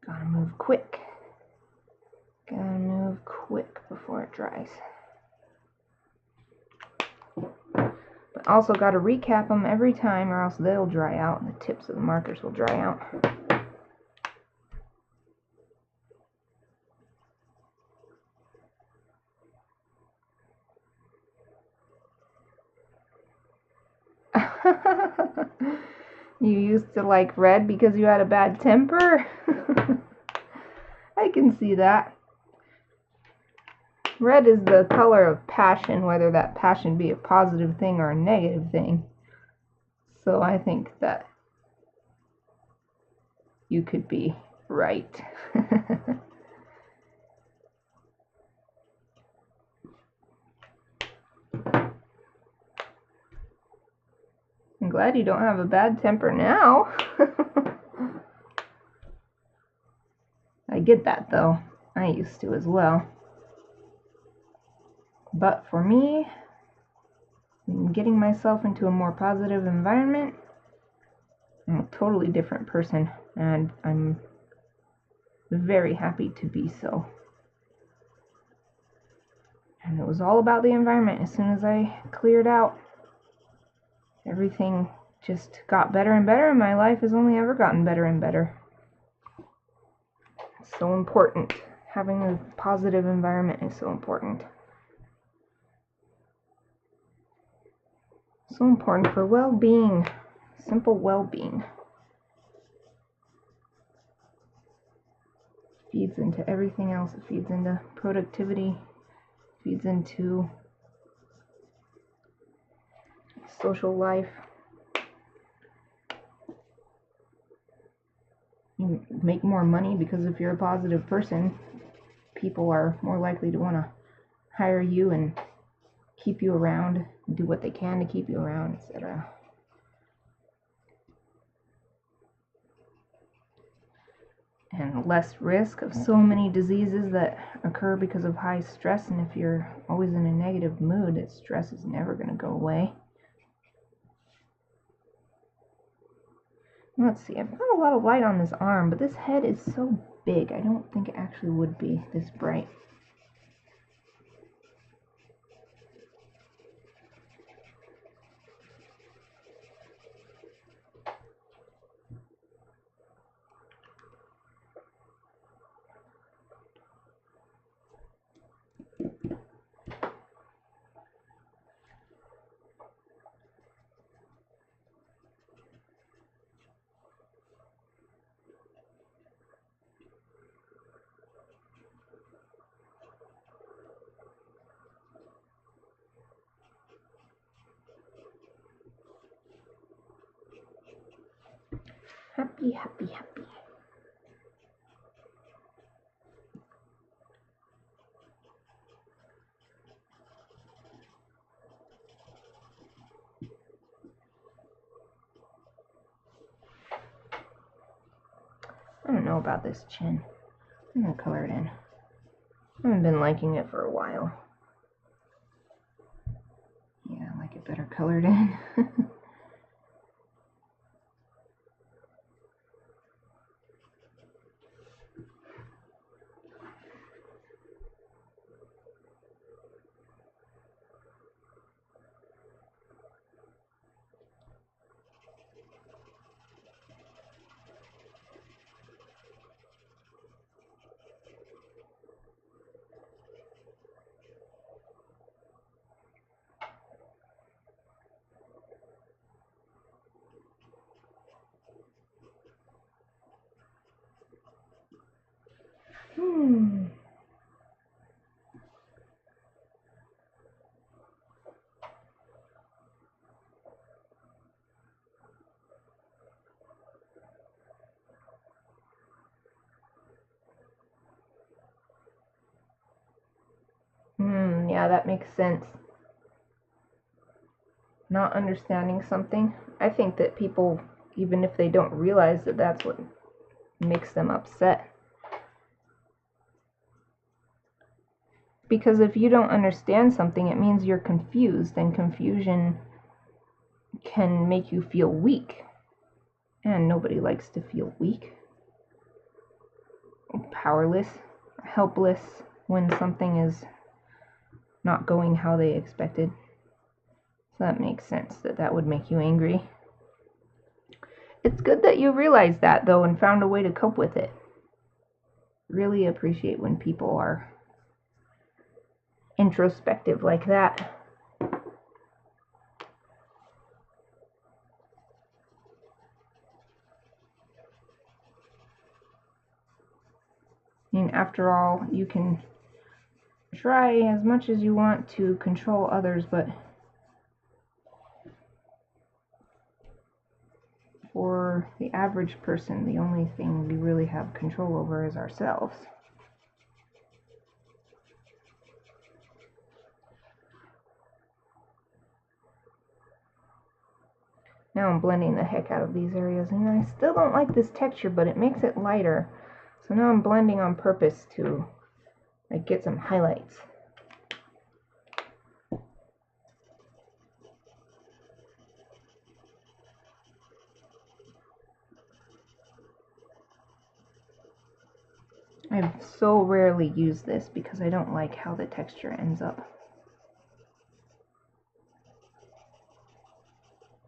Gotta move quick. Gotta move quick before it dries. But also gotta recap them every time or else they'll dry out and the tips of the markers will dry out. You used to like red because you had a bad temper? I can see that. Red is the color of passion, whether that passion be a positive thing or a negative thing. So I think that you could be right. I'm glad you don't have a bad temper now. I get that though. I used to as well. But for me, getting myself into a more positive environment, I'm a totally different person, and I'm very happy to be so. And it was all about the environment. As soon as I cleared out, everything just got better and better, and my life has only ever gotten better and better. It's so important. Having a positive environment is so important. So important for well-being, simple well-being. Feeds into everything else. It feeds into productivity, feeds into social life. You make more money because if you're a positive person, people are more likely to want to hire you and keep you around, do what they can to keep you around, etc. And less risk of so many diseases that occur because of high stress. And if you're always in a negative mood, that stress is never going to go away. Let's see, I've got a lot of light on this arm, but this head is so big, I don't think it actually would be this bright. Happy, happy, happy. I don't know about this chin. I'm gonna color it in. I haven't been liking it for a while. Yeah, I like it better colored in. Yeah, that makes sense. Not understanding something. I think that people, even if they don't realize that that's what makes them upset. Because if you don't understand something, it means you're confused, and confusion can make you feel weak. And nobody likes to feel weak, powerless, helpless when something is not going how they expected. So that makes sense that that would make you angry. It's good that you realized that, though, and found a way to cope with it. Really appreciate when people are introspective like that. I mean, after all, you can try as much as you want to control others, but for the average person, the only thing we really have control over is ourselves. Now I'm blending the heck out of these areas, and I still don't like this texture, but it makes it lighter. So now I'm blending on purpose to get some highlights. I've so rarely used this because I don't like how the texture ends up.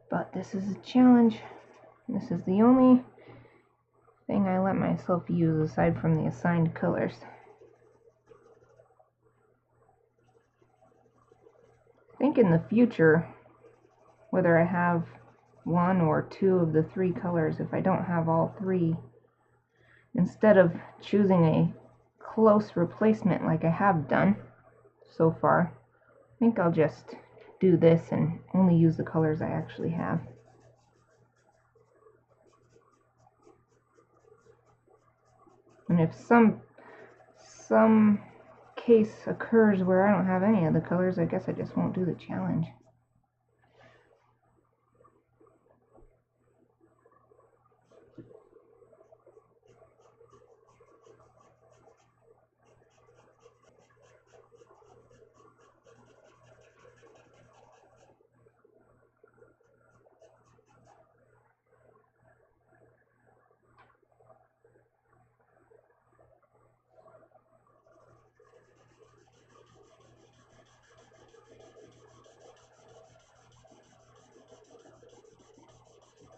But this is a challenge. This is the only thing I let myself use aside from the assigned colors. I think in the future, whether I have one or two of the three colors, if I don't have all three, instead of choosing a close replacement like I have done so far, I think I'll just do this and only use the colors I actually have. And if some case occurs where I don't have any of the colors, I guess I just won't do the challenge.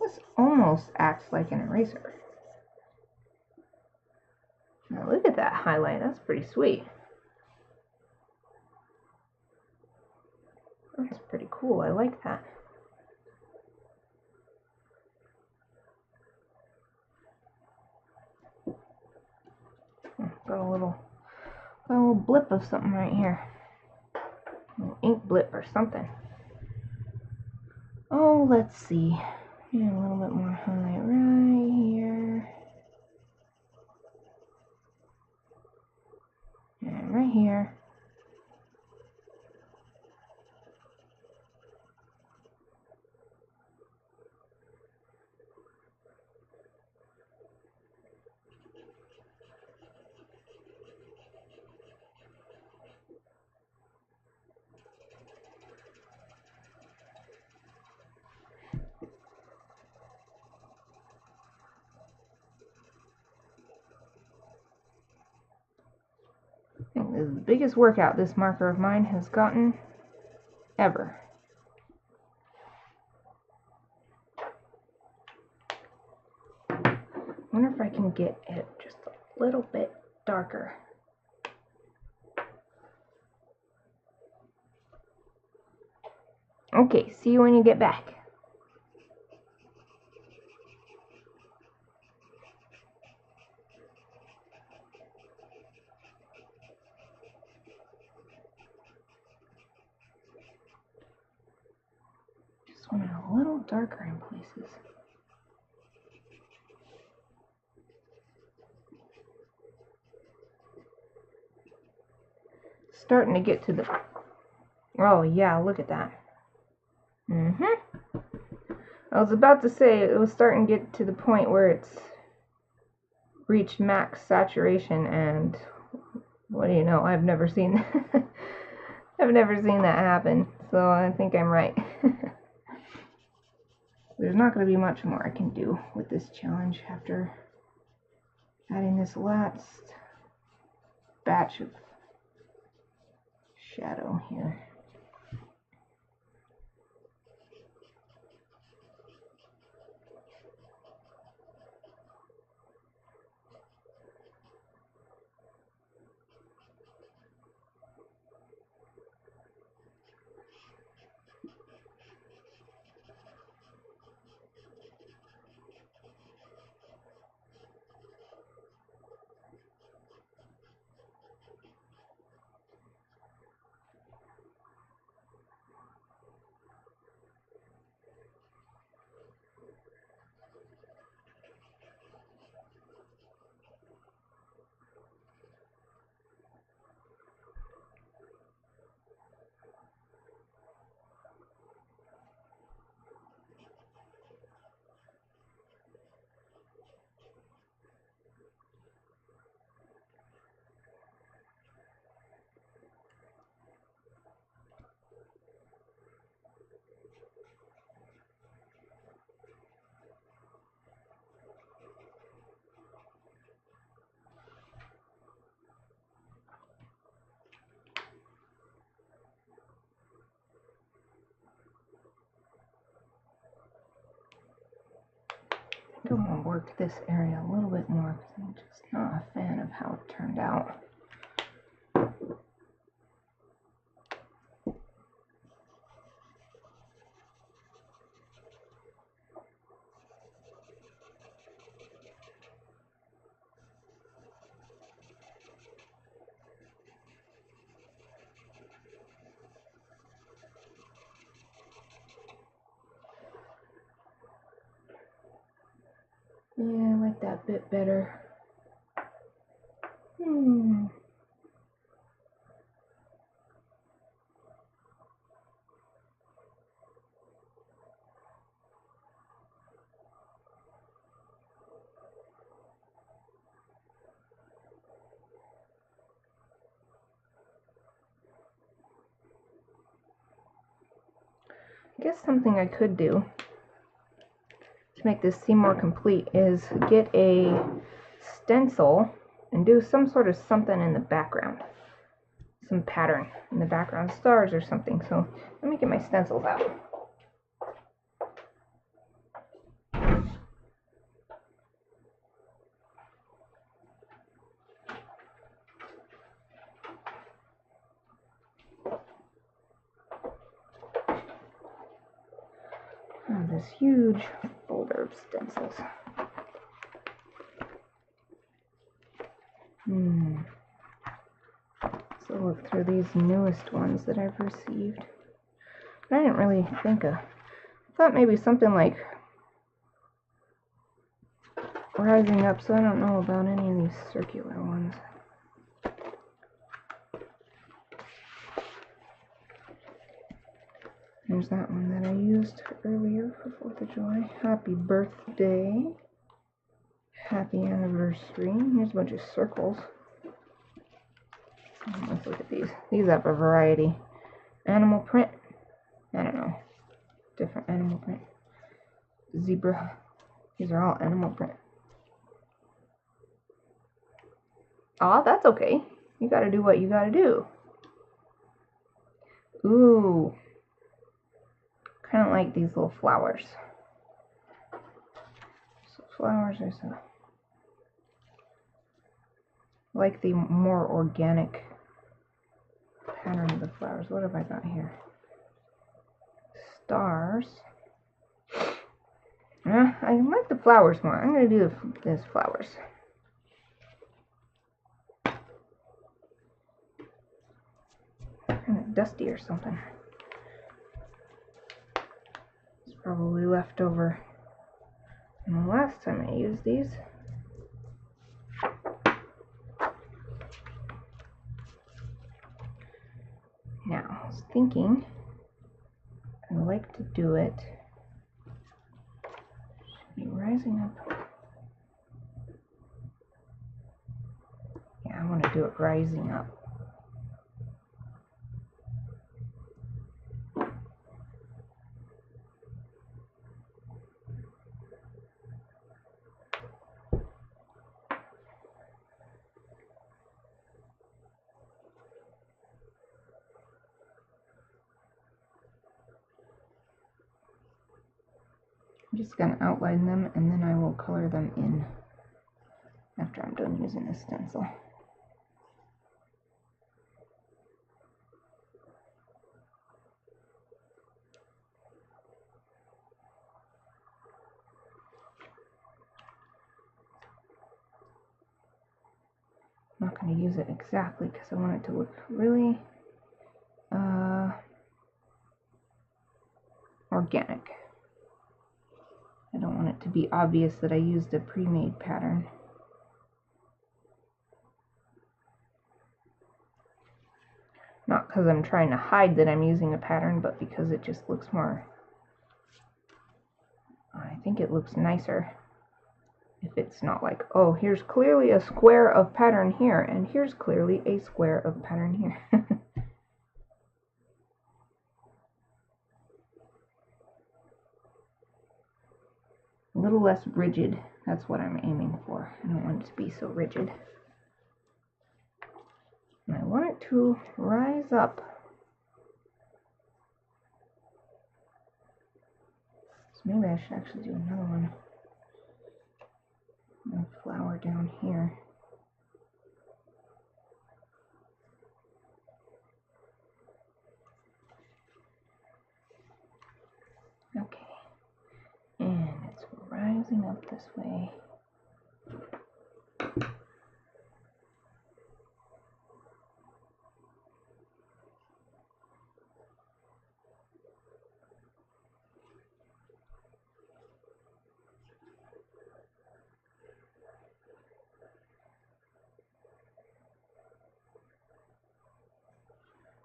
This almost acts like an eraser. Now look at that highlight, that's pretty sweet. That's pretty cool, I like that. Got a little blip of something right here. An ink blip or something. Oh, let's see. A little bit more highlight right here. And right here. I think this is the biggest workout this marker of mine has gotten ever. I wonder if I can get it just a little bit darker. Okay, see you when you get back. Just want it a little darker in places. Starting to get to the Oh yeah, look at that. I was about to say it was starting to get to the point where it's reached max saturation, and what do you know? I've never seen I've never seen that happen. So I think I'm right. There's not going to be much more I can do with this challenge after adding this last batch of shadow here. I want to work this area a little bit more because I'm just not a fan of how it turned out. Yeah, I like that bit better. I guess something I could do to make this seem more complete is get a stencil and do some sort of something in the background. Some pattern in the background, stars or something. So let me get my stencils out. I have this huge folder of stencils. So look through these newest ones that I've received. But I didn't really think of. I thought maybe something like rising up, so I don't know about any of these circular ones. There's that one that I used earlier for 4th of July. Happy birthday. Happy anniversary. Here's a bunch of circles. Let's look at these. These have a variety. Animal print. I don't know. Different animal print. Zebra. These are all animal print. Aw, that's okay. You gotta do what you gotta do. Ooh. Kind of like these little flowers. So flowers are so... like the more organic pattern of the flowers. What have I got here? Stars. I like the flowers more. I'm going to do this flowers. Kind of dusty or something. It's probably left over from the last time I used these. Now, let's thinking I like to do it, should be rising up. Yeah, I want to do it rising up. I'm just going to outline them and then I will color them in after I'm done using the stencil. I'm not going to use it exactly because I want it to look really organic. I don't want it to be obvious that I used a pre-made pattern. Not because I'm trying to hide that I'm using a pattern, but because it just looks more, I think it looks nicer if it's not like, oh, here's clearly a square of pattern here, and here's clearly a square of pattern here. A little less rigid, that's what I'm aiming for. I don't want it to be so rigid. And I want it to rise up. So maybe I should actually do another one. A flower down here. Okay. And it's rising up this way.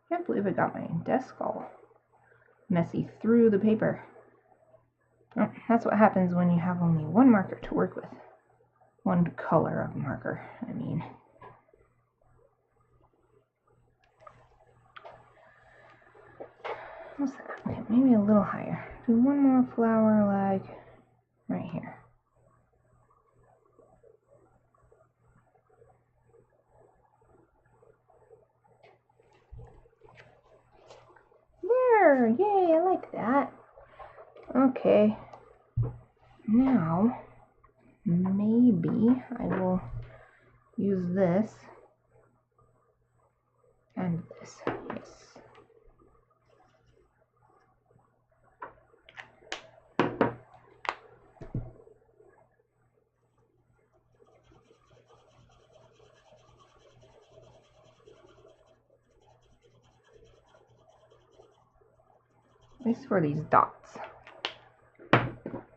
Can't believe I got my desk all messy through the paper. Oh, that's what happens when you have only one marker to work with. One color of marker, I mean. What's that? Okay, maybe a little higher. Do one more flower like right here. There! Yay, I like that. Okay. Now, maybe I will use this and this. Yes. At least for these dots.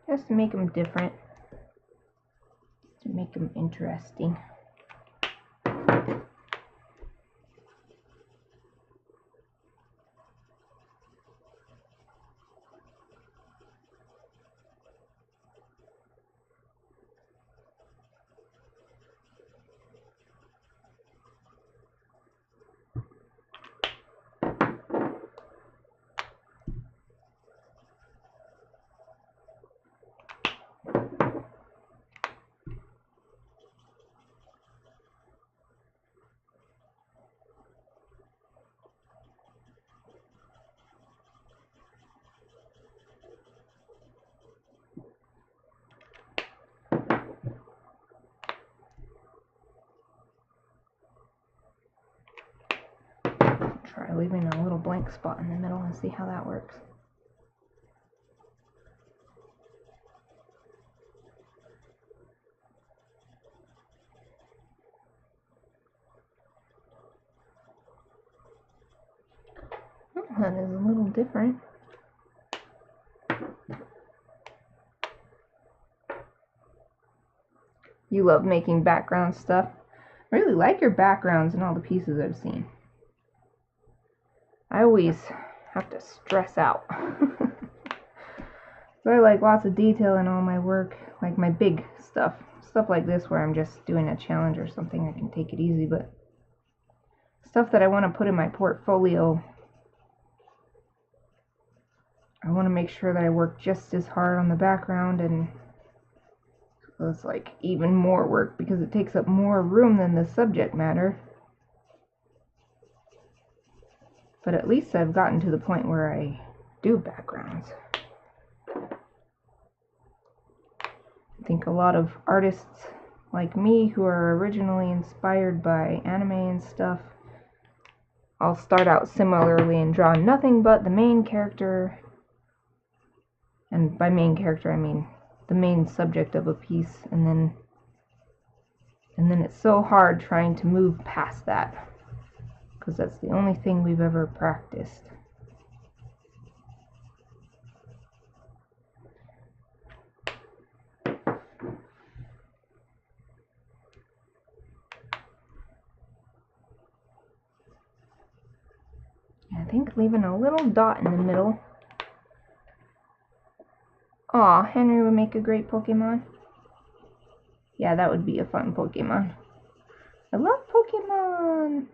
Just to make them different. To make them interesting. Try leaving a little blank spot in the middle and see how that works. Oh, that is a little different. You love making background stuff. I really like your backgrounds in all the pieces I've seen. I always have to stress out. So I like lots of detail in all my work, like my big stuff. Stuff like this where I'm just doing a challenge or something, I can take it easy, but stuff that I want to put in my portfolio, I want to make sure that I work just as hard on the background, and so it's like even more work because it takes up more room than the subject matter. But at least I've gotten to the point where I do backgrounds. I think a lot of artists like me who are originally inspired by anime and stuff, I'll start out similarly and draw nothing but the main character, and by main character I mean the main subject of a piece, and then it's so hard trying to move past that, because that's the only thing we've ever practiced. I think leaving a little dot in the middle. Aw, Henry would make a great Pokemon. Yeah, that would be a fun Pokemon. I love Pokemon!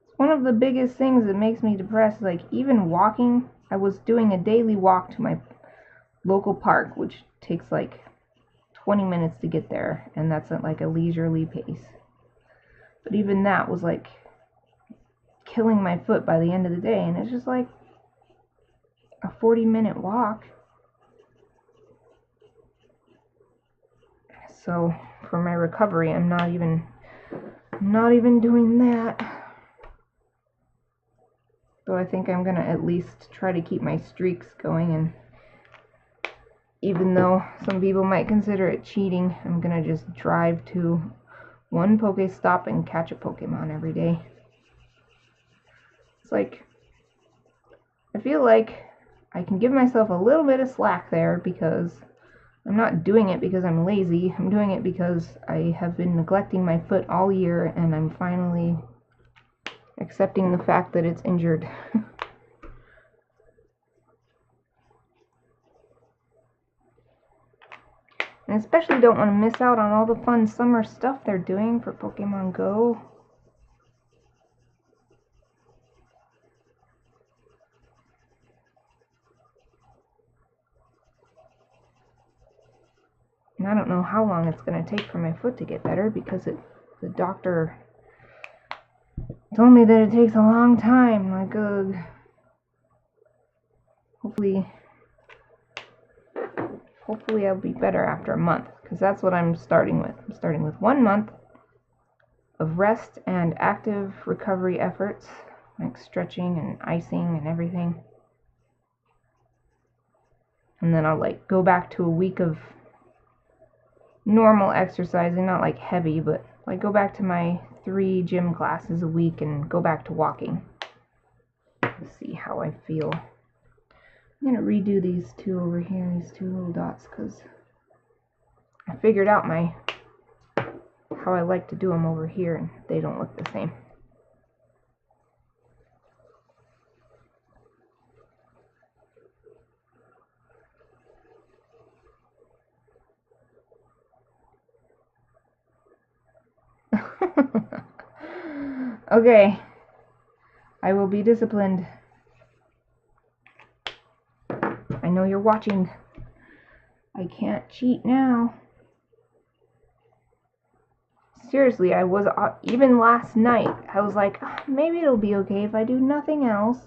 It's one of the biggest things that makes me depressed. Like, even walking, I was doing a daily walk to my local park, which takes like 20 minutes to get there, and that's at like a leisurely pace. But even that was like killing my foot by the end of the day, and it's just like a 40-minute walk. So for my recovery, I'm not even doing that. So I think I'm gonna at least try to keep my streaks going, and even though some people might consider it cheating, I'm gonna just drive to one Pokestop and catch a Pokemon every day. It's like, I feel like I can give myself a little bit of slack there, because I'm not doing it because I'm lazy. I'm doing it because I have been neglecting my foot all year, and I'm finally accepting the fact that it's injured. And especially don't want to miss out on all the fun summer stuff they're doing for Pokemon Go. And I don't know how long it's going to take for my foot to get better, because the doctor told me that it takes a long time. Like, hopefully I'll be better after a month, because that's what I'm starting with. I'm starting with 1 month of rest and active recovery efforts, like stretching and icing and everything. And then I'll like go back to a week of normal exercising, not like heavy, but like go back to my 3 gym classes a week and go back to walking. Let's see how I feel. I'm gonna redo these two over here, these 2 little dots, because I figured out how I like to do them over here, and they don't look the same. Okay, I will be disciplined. I know you're watching. I can't cheat now. Seriously, I was, even last night, I was like, maybe it'll be okay if I do nothing else.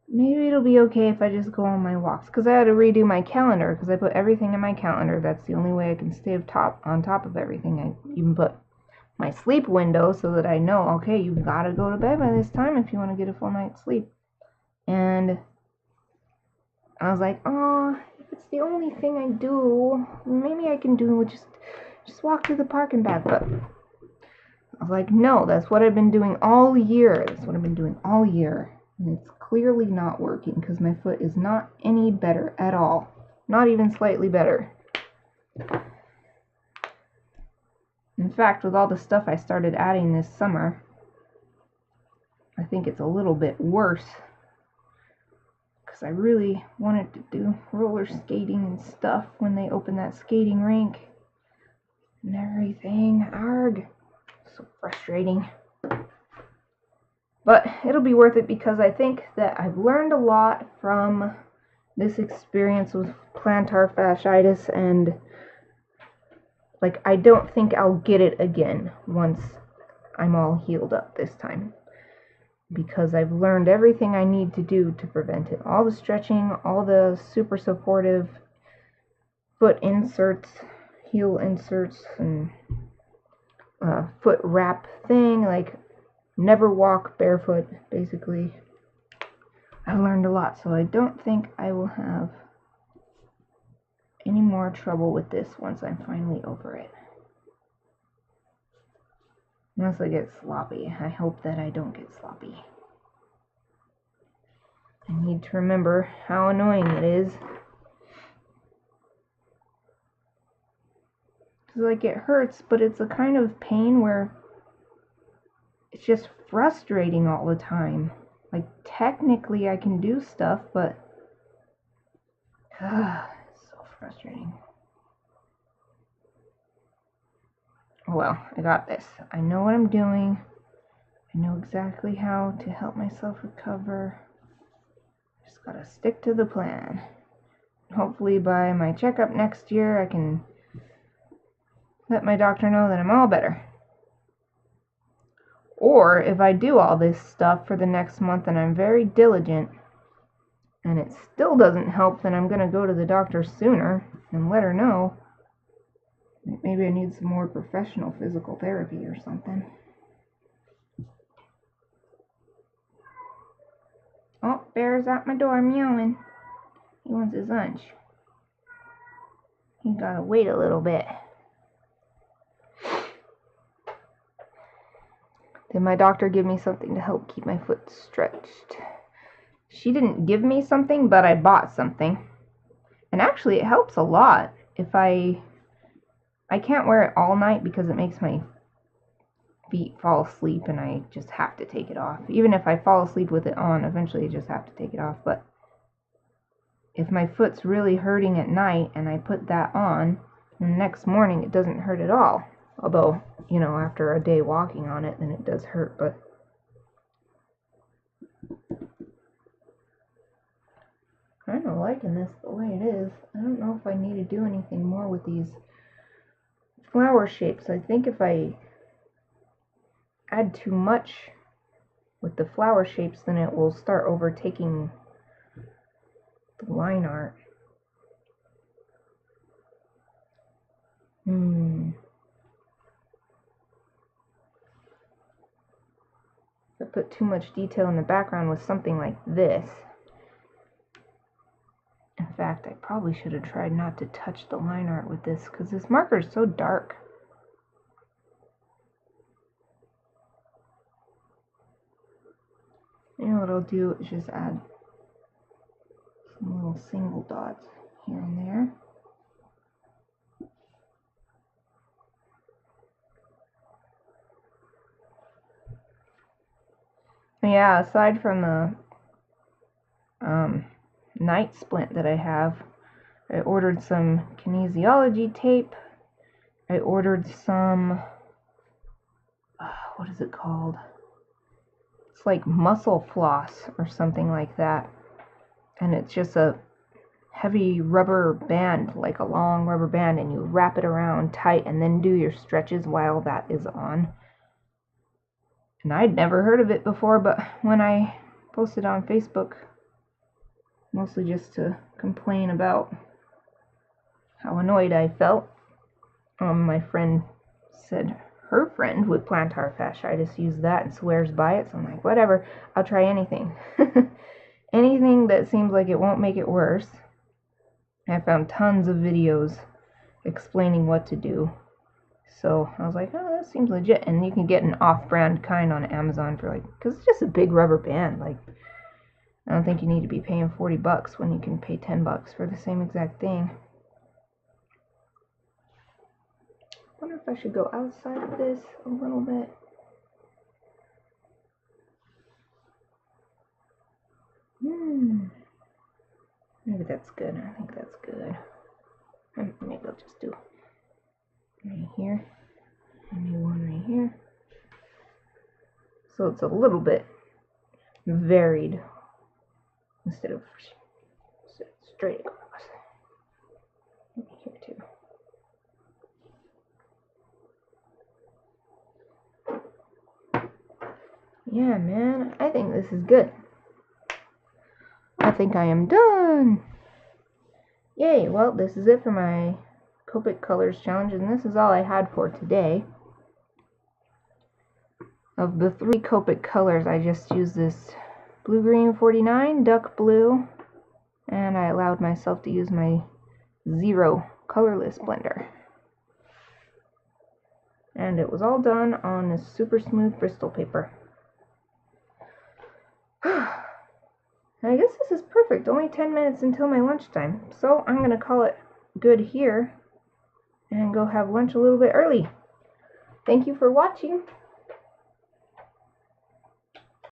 Maybe it'll be okay if I just go on my walks. Because I had to redo my calendar, because I put everything in my calendar. That's the only way I can stay on top of everything. I even put my sleep window so that I know, okay, you've got to go to bed by this time if you want to get a full night's sleep. And I was like, oh, if it's the only thing I do, maybe I can do just walk to the park and back. But I was like, no, that's what I've been doing all year. That's what I've been doing all year. And it's clearly not working, because my foot is not any better at all. Not even slightly better. In fact, with all the stuff I started adding this summer, I think it's a little bit worse because I really wanted to do roller skating and stuff when they open that skating rink and everything. Arg, so frustrating. But it'll be worth it because I think that I've learned a lot from this experience with plantar fasciitis, and like I don't think I'll get it again once I'm all healed up this time, because I've learned everything I need to do to prevent it. All the stretching, all the super supportive foot inserts, heel inserts, and foot wrap thing, like never walk barefoot, basically. I've learned a lot, so I don't think I will have any more trouble with this once I'm finally over it. Unless I get sloppy. I hope that I don't get sloppy. I need to remember how annoying it is. Because, like, it hurts, but it's a kind of pain where it's just frustrating all the time. Like, technically I can do stuff, but it's so frustrating. Oh well, I got this. I know what I'm doing. I know exactly how to help myself recover. Just gotta stick to the plan. Hopefully by my checkup next year I can let my doctor know that I'm all better. Or if I do all this stuff for the next month and I'm very diligent and it still doesn't help, then I'm gonna go to the doctor sooner and let her know. Maybe I need some more professional physical therapy or something. Oh, Bear's at my door meowing. He wants his lunch. He gotta wait a little bit. Did my doctor give me something to help keep my foot stretched? She didn't give me something, but I bought something. And actually it helps a lot. If I can't wear it all night because it makes my feet fall asleep and I just have to take it off. Even if I fall asleep with it on, eventually I just have to take it off. But if my foot's really hurting at night and I put that on, the next morning it doesn't hurt at all. Although, you know, after a day walking on it, then it does hurt, but I'm kind of liking this the way it is. I don't know if I need to do anything more with these flower shapes. I think if I add too much with the flower shapes, then it will start overtaking the line art. If I put too much detail in the background with something like this. In fact, I probably should have tried not to touch the line art with this, because this marker is so dark. You know what I'll do is just add some little single dots here and there. Yeah, aside from the night splint that I have, I ordered some kinesiology tape. I ordered some, what is it called? It's like muscle floss or something like that. And it's just a heavy rubber band, like a long rubber band, and you wrap it around tight and then do your stretches while that is on. And I'd never heard of it before, but when I posted on Facebook, mostly just to complain about how annoyed I felt, my friend said her friend with plantar fasciitis used that and swears by it, so I'm like, whatever, I'll try anything. Anything that seems like it won't make it worse. I found tons of videos explaining what to do. So I was like, oh, that seems legit. And you can get an off-brand kind on Amazon for like, because it's just a big rubber band. Like, I don't think you need to be paying $40 when you can pay $10 for the same exact thing. I wonder if I should go outside of this a little bit. Maybe that's good. I think that's good. Maybe I'll just do right here. Maybe one right here. So it's a little bit varied instead of straight across. Maybe here too. Yeah, man, I think this is good. I think I am done. Yay, well, this is it for my Copic Colors challenge, and this is all I had for today. Of the 3 Copic colors, I just used this Blue Green 49, Duck Blue, and I allowed myself to use my Zero colorless blender. And it was all done on this super smooth Bristol paper. I guess this is perfect, only 10 minutes until my lunchtime, so I'm going to call it good here and go have lunch a little bit early. Thank you for watching.